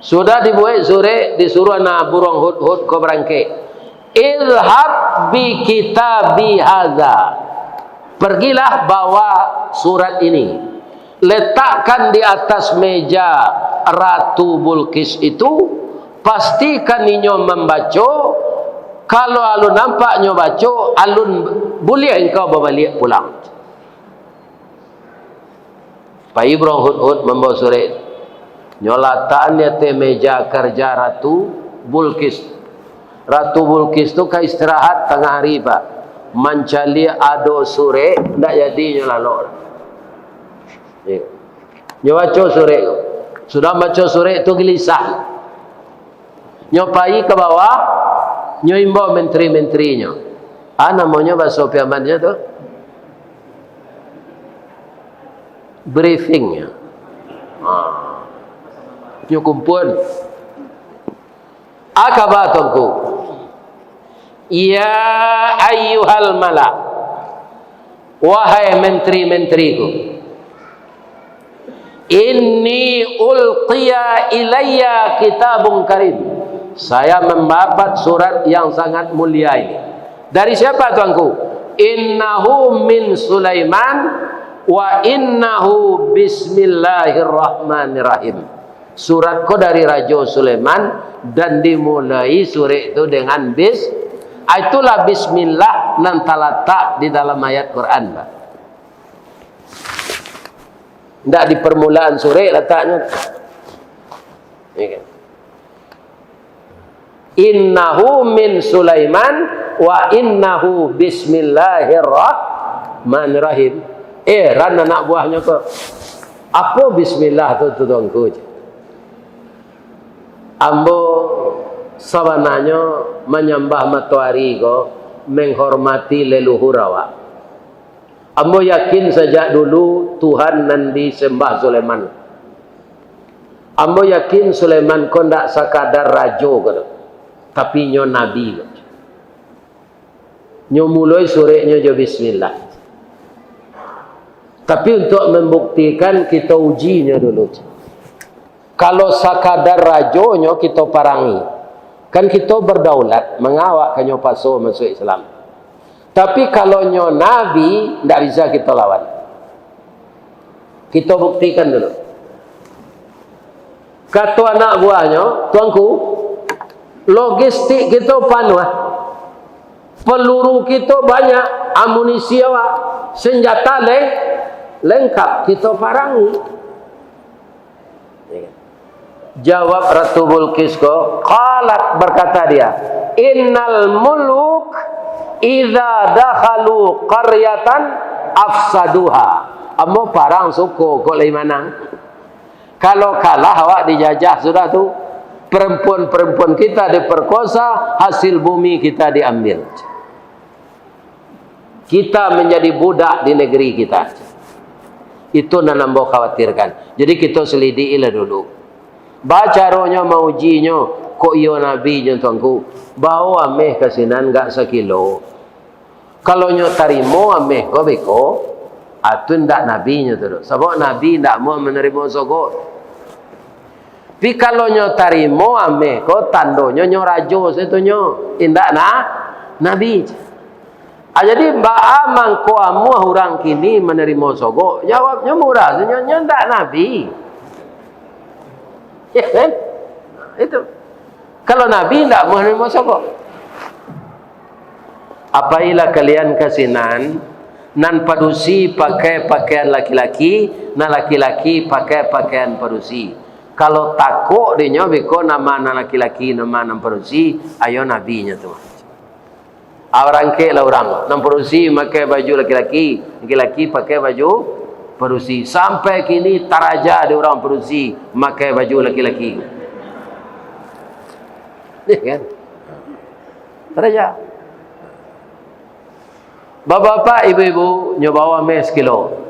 Sudah dibuat sore, disuruh anak burung hud ko berangke. Ilhab bi kitabi hadza. Pergilah bawa surat ini. Letakkan di atas meja Ratu Bilqis itu. Pastikan inyo membaca. Kalau alun nampak nyo baca, alun boleh engkau berbalik pulang. Pak Ibrahim hud membawa surat. Nyo letakkan di atas meja kerja Ratu Bilqis. Ratu Bilqis tu ke istirahat tengah hari pak. Mencari ado surat, ndak jadi nyo lalok. Nyo baca surat. Sudah baca surat tu gelisah. Nyopai ke bawah, nyoimbo menteri-menterinya. Namanya bahasa piamannya tu briefingnya. Nyukumpun. Akabatku. Ya ayyuhal mala. Wahai menteri-menteriku. Inni ulqiya ilayya kitabun karim. Saya mendapat surat yang sangat mulia ini. Dari siapa tuanku? Innahu min Sulaiman wa innahu bismillahirrahmanirrahim. Suratku dari Raja Sulaiman dan dimulai surat itu dengan itulah bismillah nan terletak di dalam ayat Quran. Tidak di permulaan surat letaknya. Innahu min Sulaiman wa innahu bismillahirrahmanirrahim. Ran anak buahnya kok. Apa bismillah tu tuanku? Ambo sebenarnya menyembah matahari ko, menghormati leluhur awak. Ambo yakin sejak dulu Tuhan nan disembah Sulaiman. Ambo yakin Sulaiman ko ndak sekadar rajo ko. Tapi nyo nabi. Nyo mulai suratnya jo bismillah. Tapi untuk membuktikan kita ujinya dulu. Kalau sakadar rajonyo kita parangi. Kan kita berdaulat, mengawak kanyo paso masuk Islam. Tapi kalau nyo nabi, tidak bisa kita lawan. Kita buktikan dulu. Kata anak buahnya, tuanku, logistik kita penuh. Peluru kita banyak, amunisi awak, senjata lengkap, kita parangi. Jawab Ratu Bilqis ko, qalat, berkata dia, innal muluk idza dakhalu qaryatan afsaduha. Amo parang suku kok lai manang. Kalau kalah awak dijajah sudah tu. Perempuan-perempuan kita diperkosa, hasil bumi kita diambil. Kita menjadi budak di negeri kita. Itu nanambo khawatirkan. Jadi kita selidikilah dulu. Baca rohnya mau ujinya, kok iyo nabi nya tuanku. Bawa ameh kasinan gak sekilo. Kalau nyo tarimo ameh ko beko, atun ndak nabi nya tu. Sebab nabi ndak mau menerima sogok. Tapi kalau nyo tarimo ame ko tandonyo nyo rajo setu nyo indak nabi. Jadi mbak mangko amu orang kini menerima sogo, jawabnya murah, nyo ndak nabi. Ya kan? Itu. Kalau nabi ndak menerima sogo. Apabila kalian kasinan nan padusi pakai pakaian laki-laki, nan laki-laki pakai pakaian padusi. Kalau takut dia biko nama anak laki-laki nama nan padusi, ayo nabinya tu. Orang ke lah orang, nan padusi pakai baju laki-laki, laki-laki pakai baju padusi. Sampai kini taraja di orang padusi pakai baju laki-laki. Ni kan? Taraja. Bapak-bapak, ibu-ibu, nyobawa mes kilo.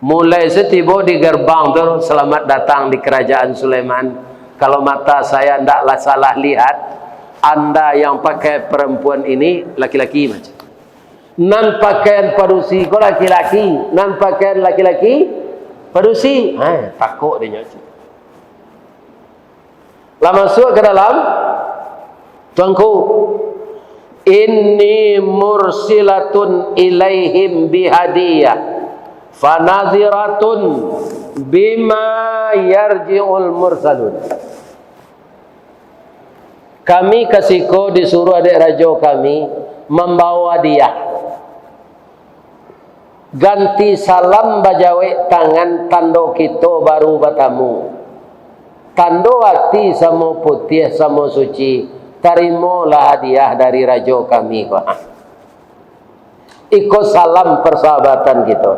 Mulai setiba di gerbang tu, selamat datang di kerajaan Sulaiman. Kalau mata saya tidaklah salah lihat, anda yang pakai perempuan ini laki-laki macam. Nan pakaian padusi kau laki-laki, nan pakaian laki-laki padusi. Takut dia macam. Lah masuk ke dalam, tuanku. Inni mursilatun ilaihim bihadiyah fanadhiratun bima yarji'ul mursalun. Kami kasihko disuruh adik raja kami membawa dia. Ganti salam bajawe tangan tando kita baru bertamu. Tando hati sama putih sama suci. Terimalah hadiah dari raja kami. Ikut salam persahabatan kita.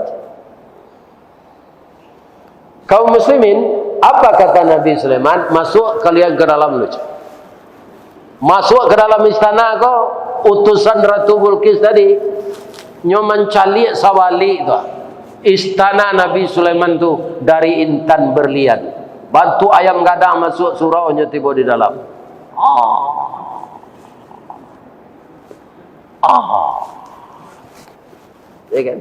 Kaum muslimin, apa kata Nabi Sulaiman? Masuk kalian ke dalam lucu. Masuk ke dalam istana kau. Utusan Ratu Bilqis tadi nyo mencalik sawali tu. Istana Nabi Sulaiman tu dari intan berlian. Bantu ayam gadang masuk surau nyo tiba di dalam. Ya kan?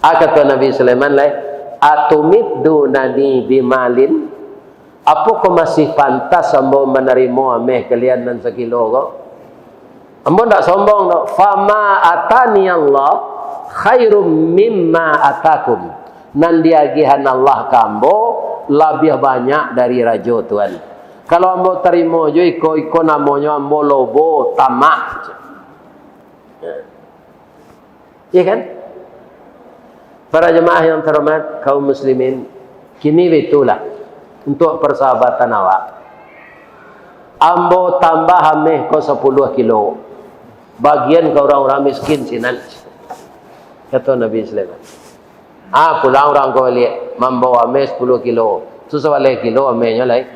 Kata Nabi Sulaiman lah, atumiddu nani bimalin, apa kau masih pantas ambo menerima ameh kalian nan sekilo kau? Ambo tak sombong no. Fama atani Allah khairum mimma atakum. Nan diagihan Allah kambo lebih banyak dari raja Tuhan. Kalau ambo terima jo iko namanya ambo lobo tamak. Ya kan? Para jemaah yang terhormat, kaum muslimin, kini itulah untuk persahabatan awak. Ambo tambah ameh ko 10 kilo. Bagian ke orang-orang miskin sinan. Kata Nabi Sulaiman. Pulang orang kau lihat membawa ameh 10 kilo. Susah balik kilo amehnya lai.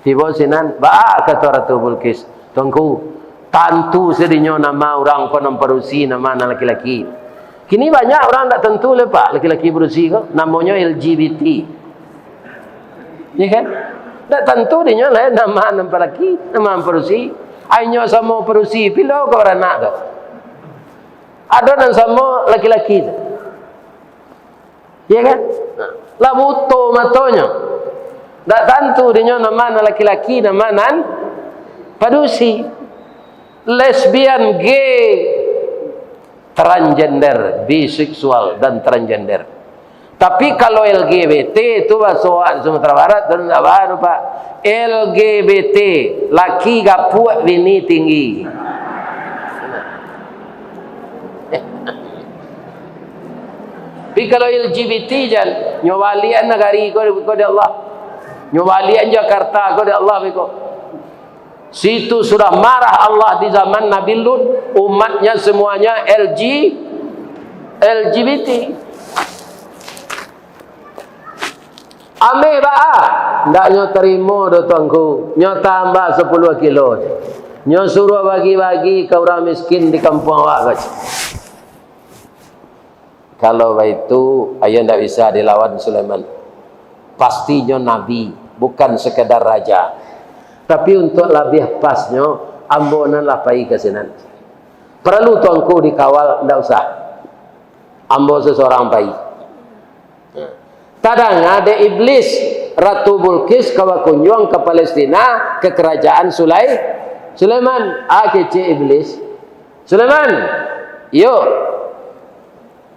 Tiba sinan, kata Ratu Bilqis, tuanku, tantu sedihnya nama orang konon perusi nama anak laki-laki. Kini banyak orang tak tentu lepak laki-laki berusi kau, namanya LGBT. Ya kan? Tak tentu dia lah nama anak laki, nama perusi. Ainyo sama perusi pilau kau anak tu. Ada dan sama laki-laki tu. Ya kan? Lah buto matonya. Tak tentu dia nama anak laki-laki, nama anak perusi. Lesbian, gay, transgender, biseksual dan transgender. Tapi kalau LGBT itu bahasa Sumatera Barat dan baru Pak. LGBT, laki gapuak bini tinggi. Tapi kalau LGBT jan nyawalian negari ko di Allah. Nyawalian Jakarta ko di Allah biko. Situ sudah marah Allah di zaman Nabi Lut, umatnya semuanya LGBT. Ame ndak nyo terima do tuanku, nyo tambah 10 kilo. Nyo suruh bagi-bagi ke orang miskin di kampung awak. Kalau itu ayo ndak bisa dilawan Sulaiman. Pastinya nabi, bukan sekedar raja. Tapi untuk lebih pasnya, ambonan lah pai kesinan. Perlu tuanku dikawal, tidak usah. Ambo seseorang pai. Tadang ada iblis Ratu Bilqis kawa kunjung ke Palestina ke kerajaan Sulaiman. Kece iblis. Sulaiman, yuk.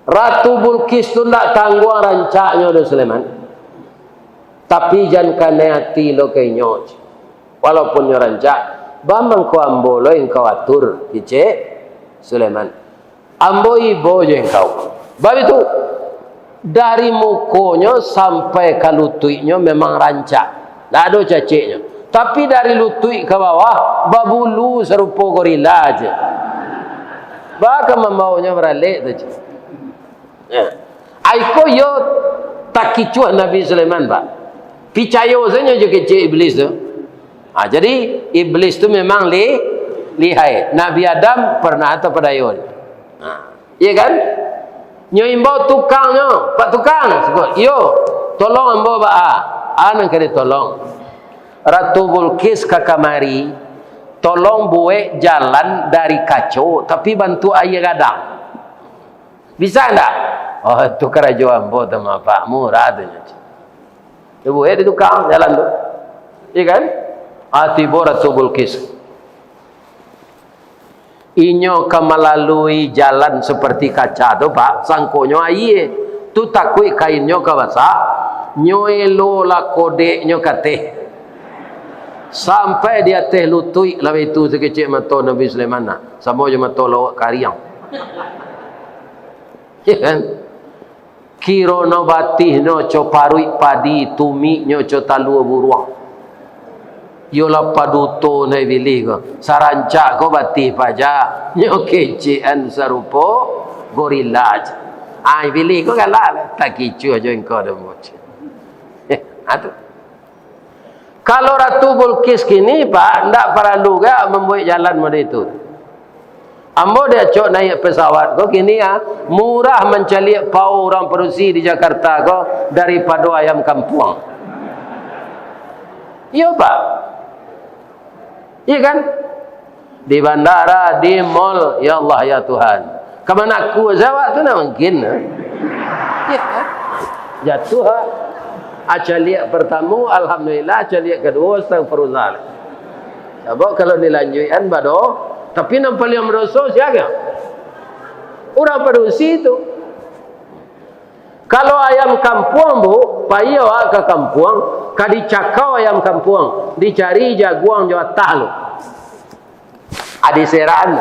Ratu Bilqis tu nak tangguh rancaknya do Sulaiman. Tapi jangan kena hati lo kenyo. Walaupun nyo rancak, bamang ko ambo lo yang kau atur, kece Sulaiman. Ambo ibo je engkau. Bab itu dari mukonya sampai ke lututnya memang rancak. Tak ada caciknya. Tapi dari lutut ke bawah, babulu serupa gorila aja. Bahkan membawanya beralik tu. Ya. Aiko yo tak kicuah Nabi Sulaiman, Pak. Picayo saja je kecil iblis tu. Jadi iblis tu memang lihai. Nabi Adam pernah atau padayon. Iya kan? Nyo imbau tukangnya, Pak tukang, yo tolong ambo ba nang kene tolong. Ratu Bilqis ka kamari, tolong buat jalan dari kacau tapi bantu air gadang. Bisa enggak? Oh, itu kerajaan ambo sama Pak murah tu. Dia buat di tukang jalan tu. Iya kan? Tiba Ratu Bilqis. Inyo melalui jalan seperti kaca tu Pak, sangkonyo air tu takui kainnya ke basah, nyoelo la kodeknya kate sampai dia teh lutui lah itu sekecil mata Nabi Sulaiman nak sama je mata lawak kariang. Ya kan? Kiro no batih no coparui padi tumi nyo cotalu buruang. Yola paduto na ibili ko. Sarancak ko batih paja. Nyo kecian serupa gorila aja. Ibili ko galak. Tak kicu aja engkau dah moci. Kalau Ratu Bilqis kini Pak, ndak perlu gak membuat jalan model itu. Ambo dia cok naik pesawat ko kini murah mencari pau orang produksi di Jakarta ko daripada ayam kampung. Iya Pak. Iya kan? Di bandara, di mall, ya Allah ya Tuhan. Kemana aku jawab tu nak mungkin. Ya kan? Jatuh. Acaliak pertama, alhamdulillah. Acaliak kedua, astagfirullah. Sebab kalau dilanjutkan bado, tapi nampak yang merosot siapa? Orang produksi itu. Kalau ayam kampung bu, payah ke kampung, kadi cakau ayam kampung, dicari jaguang Jawa Talu. Adi seraan,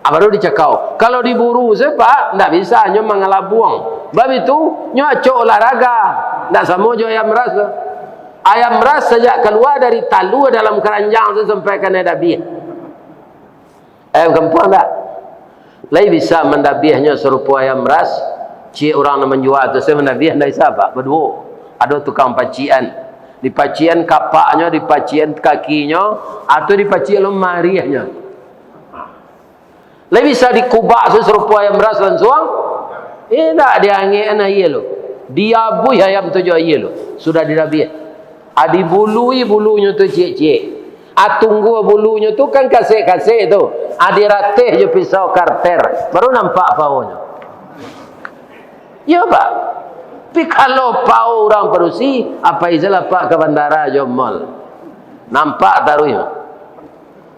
baru dicakau. Kalau diburu sepak, ndak bisa, nyo mengalabuang. Bab itu, nyo acok olahraga, ndak sama jo ayam ras. Ayam ras sejak keluar dari talu dalam keranjang sampai ke dabiah. Ayam kampung ndak, lagi bisa mendabiahnya serupa ayam ras. Cik orang yang menjual tu saya menabiah dari siapa? Berdua. Ada tukang pacian. Di pacian kapaknya, di pacian kakinya, atau di pacian lemariahnya. Lebih bisa dikubak serupa ayam ras dan suang? Tak dia angin air lo. Dia bui ayam tu jual air lo. Sudah dirabiah. Dibului bulunya tu cik-cik. Tunggu bulunya tu kan kasih-kasih tu. Diratih je pisau karter. Baru nampak paunya. Ya Pak. Tapi kalau pau orang produksi, apa izalah Pak ke bandara Jomol. Nampak taruhnya.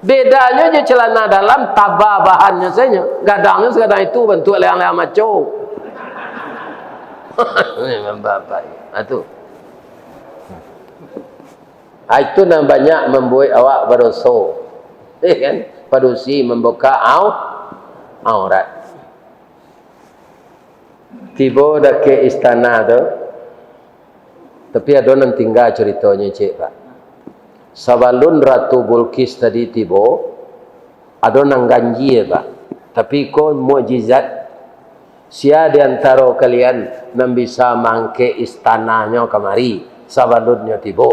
Bedanya je celana dalam tabah bahannya saja. Gadangnya sekadang itu bentuk leang-leang maco. Memang bapak. Itu. Itu namanya membuat awak beroso. Kan? Produksi membuka aurat. Tiba dah ke istana tu. Tapi ada yang tinggal ceritanya cik Pak. Sabalun Ratu Bilqis tadi tiba, ada yang ganji Pak. Tapi kau mukjizat. Sia di antara kalian yang bisa mangke istananya kemari. Sabalunnya tiba.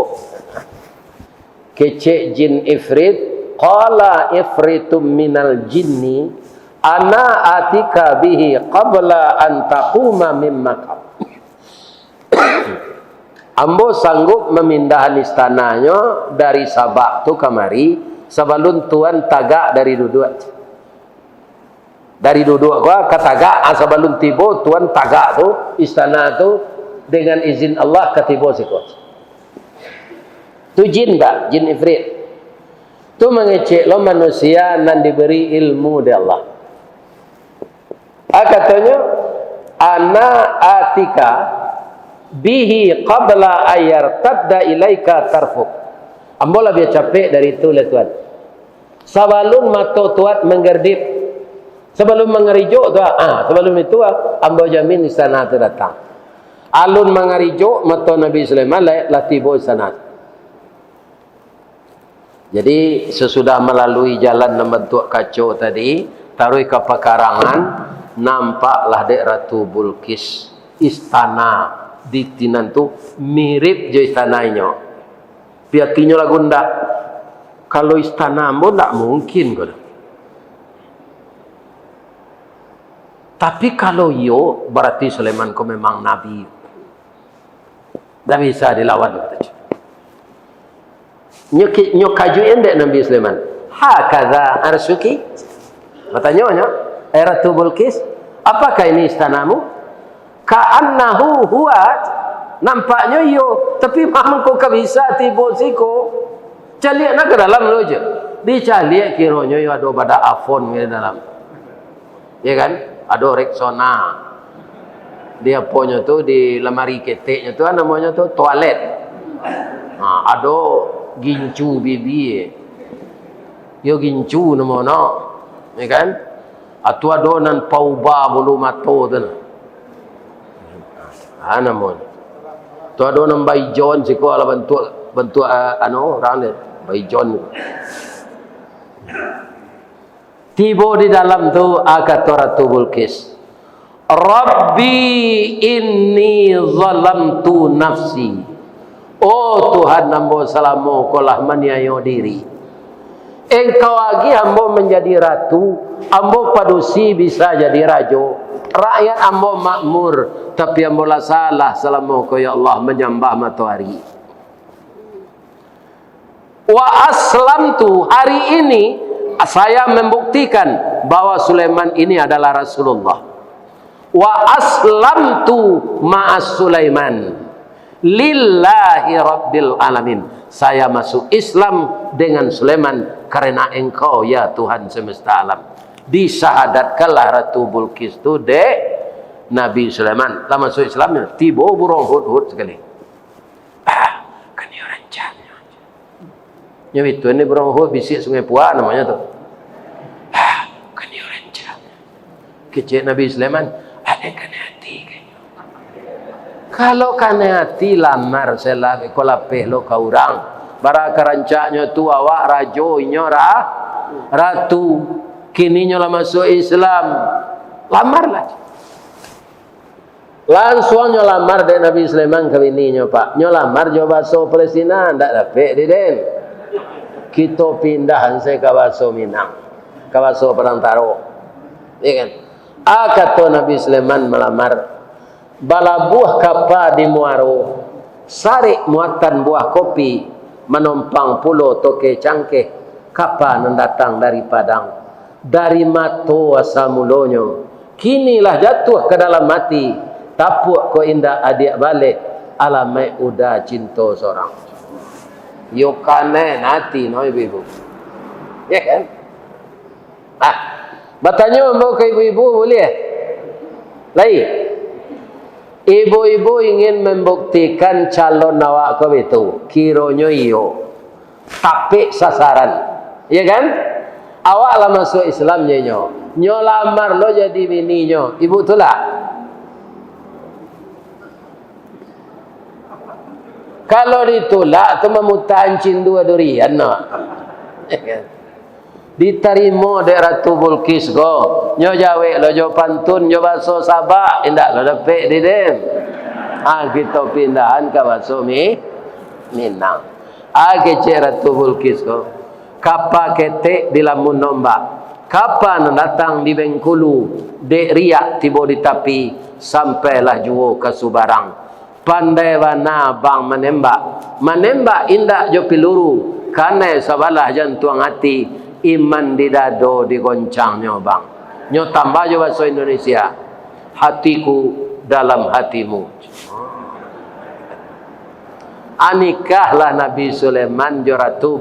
Kecik jin ifrit. Qala ifritum minal jinni. Ana atika bihi qabla an taquma min maqam. Ambo sanggup memindahkan istananya dari Sabak tu kemari sebelum tuan tagak dari duduk. Dari duduk gua ke tagak sebelum tiba tuan tagak tu istana tu dengan izin Allah ketiba sikot. Tu jin tak, jin ifrit. Tu mengecek lo manusia nan diberi ilmu dari Allah. Katanya, ana atika bihi qabla ayar tadda ilaika tarfuk. Ambola biar capek dari itu lah Tuhan. Sebelum mata tuat menggerdip, sebelum mengerijuk tu, sebelum itu ambo jamin istana tu datang. Alun mengerijuk mata Nabi Sulaiman lah tiba istana. Jadi sesudah melalui jalan membentuk kacau tadi, taruh ke pekarangan, nampaklah dek Ratu Bulkis istana di tinan tu mirip je istananya. Piakinya lagu ndak. Kalau istana mo tak mungkin kau. Tapi kalau yo berarti Sulaiman kau memang nabi. Tak bisa dilawan kata. Nyok kajuin dek Nabi Sulaiman. Hakadha arsyuki. Katanya, Ratu Bulkis, apakah ini istanamu? Ka'annahu huwat. Nampaknya yo, tapi memang kau bisa tiba siko. Calik nak ke dalam lo je. Dicalik kiranya yo ada pada iPhone di dalam. Ya kan? Ada Rexona. Dia punya tu di lemari keteknya tu namanya tu toilet. Ada gincu bibi. Yo gincu namanya. Ya kan? Atau ada nan pauba bulu mato tu. Namanya. Tu ada nan baijon siko ala bentuk orang dia baijon. Tiba di dalam tu kata Ratu Bulkis, Rabbi inni zalamtu nafsi. Oh Tuhan, hamba salamu kolah maniayo diri. Engkau lagi hamba menjadi ratu, hamba padusi bisa jadi raja. Rakyat hamba makmur, tapi hamba salah salamu ko ya Allah menyembah matahari. Wa aslamtu, hari ini saya membuktikan bahwa Sulaiman ini adalah Rasulullah. Wa aslamtu ma'as Sulaiman lillahi rabbil alamin. Saya masuk Islam dengan Sulaiman karena engkau ya Tuhan semesta alam. Disyahadatkanlah Ratu Bulkis tu dek Nabi Sulaiman. Lah masuk Islamnya tiba burung hud-hud sekali. Kan dia rancanya. Ya itu ini burung hud bisik Sungai Puan namanya tu. Kan dia rancanya. Kecik Nabi Sulaiman ada kan hati kayaknya. Kalau kan hati lamar selagi kolapeh lo kau orang. Bara kerancaknya tu awak rajo inyora ratu. Kini nyolah masuk Islam. Lamarlah. Langsung nyolamar dari Nabi Sulaiman ke bininya pak. Nyolamar jauh bahasa Palestina. Tak dapat di den. Kita pindah saya ke bahasa Minang. Ke bahasa Perantaro. Ya kan? Kata Nabi Sulaiman melamar. Bala buah kapa di Muaro. Sarik muatan buah kopi. Menumpang pulau toke cangkeh. Kapa mendatang dari Padang. Dari mato asal mulonyo. Kinilah jatuh ke dalam mati. Tapuk ko indah adik balik. Alamai udah cinta seorang. Yokane nanti no ibu-ibu. Ya kan? Bertanya membawa ke ibu-ibu boleh? Lain. Ibu-ibu ingin membuktikan calon awak kau itu. Kiranya iyo. Tapi sasaran. Ya kan? Awak lah masuk Islam nyo. Nyo lamar lo jadi bini nyo. Ibu tu lah. Kalau ditolak tu memutan cindu durian no. Diterima dek Ratu Bulkis go. Nyo jawe lo jo pantun nyo baso Sabak indak lo dapat di dem. Kita pindahan ke baso Minang. Kecik Ratu Bulkis go. Kapa ketek di lamun nombak. Kapan datang di Bengkulu. Dek riak tiba di tapi. Sampailah juo ke Subarang. Pandai wana bang menembak. Menembak indak jo piluru. Karena sabalah jantung hati. Iman di dado digoncangnya bang. Nyo tambah jo bahasa Indonesia. Hatiku dalam hatimu. Anikahlah Nabi Sulaiman jo Ratu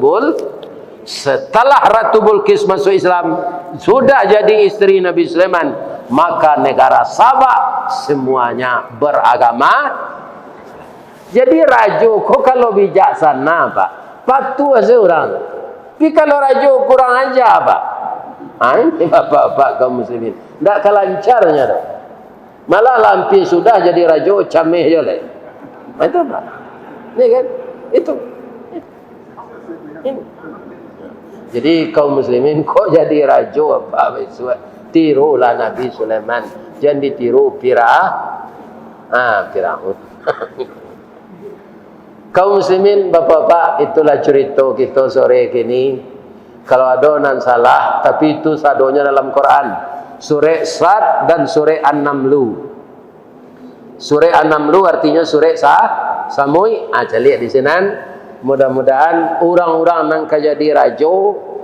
Setelah Ratu Bilqis masuk Islam, sudah jadi istri Nabi Sulaiman, maka negara Sabak semuanya beragama. Jadi raja kok kalau bijaksana Pak, patuh seorang. Tapi kalau raja kurang ajar Pak, ini bapak-bapak kaum muslimin, tidak kelancarnya dah. Malah lampi sudah jadi raja cameh je leh. Itu Pak. Ini kan? Itu. Ini. Jadi kaum muslimin kok jadi raja apa? Tirulah Nabi Sulaiman. Jangan ditiru Firaun. Kaum muslimin, bapak-bapak, itulah cerita kita sore kini. Kalau ada nan salah, tapi itu sadonya dalam Quran. Surah Sad dan surah An-Namlu. Surah An-Namlu artinya surah Samui. Lihat di sini. Mudah-mudahan orang-orang nang jadi rajo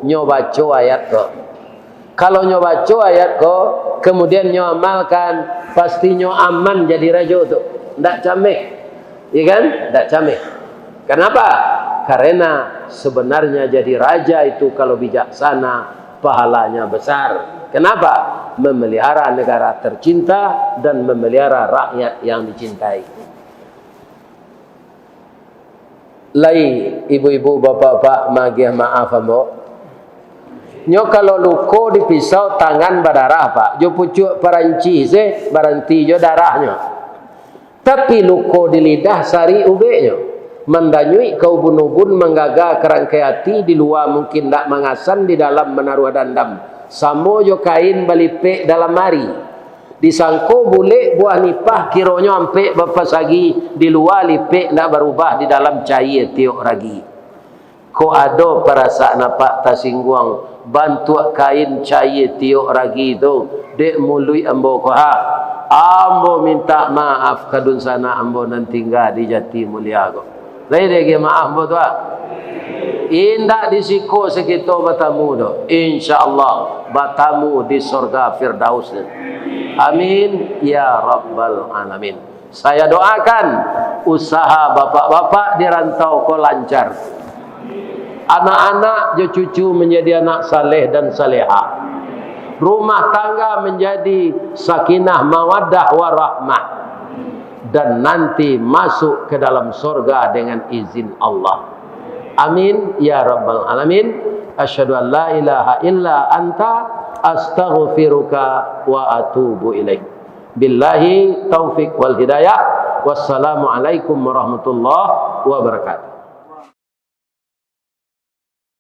nyobaco ayat kok. Kalau nyobaco ayat kok, kemudian nyoamalkan, pasti aman jadi rajo tu. Ndak cameh, iya kan? Ndak cameh. Kenapa? Karena sebenarnya jadi raja itu kalau bijaksana pahalanya besar. Kenapa? Memelihara negara tercinta dan memelihara rakyat yang dicintai. Lai ibu-ibu bapak-bapak magiah maaf ambo. Nyo kalau luko dipisau tangan berdarah Pak. Jo pucuk peranci se berhenti jo darahnya. Tapi luko di lidah sari ubeknya. Mendanyui kau bunubun menggaga kerangkai hati di luar mungkin tak mengasan di dalam menaruh dandam. Samo jo kain balipek dalam mari. Disangko boleh buah nipah kironyo ampe bapak sagi di luar lipek nak berubah di dalam cair tiok ragi. Ko ado perasaan apa tasingguang bantu kain cair tiok ragi itu dek mului ambo ko ha. Ambo minta maaf kadun sana ambo nan tinggal di Jati Mulia ko. Lai dek maaf ambo tu ah. Indak disiko sekito batamu do. Insyaallah batamu di surga Firdaus. Amin ya rabbal alamin. Saya doakan usaha bapak-bapak di rantau ko lancar. Anak-anak jo cucu menjadi anak saleh dan salehah. Rumah tangga menjadi sakinah mawaddah warahmah. Dan nanti masuk ke dalam surga dengan izin Allah. Amin ya rabbal alamin. Asyhadu an la ilaha illa anta astaghfiruka wa atubu ilaik. Billahi taufik wal hidayah. Wassalamu alaikum warahmatullahi wabarakatuh.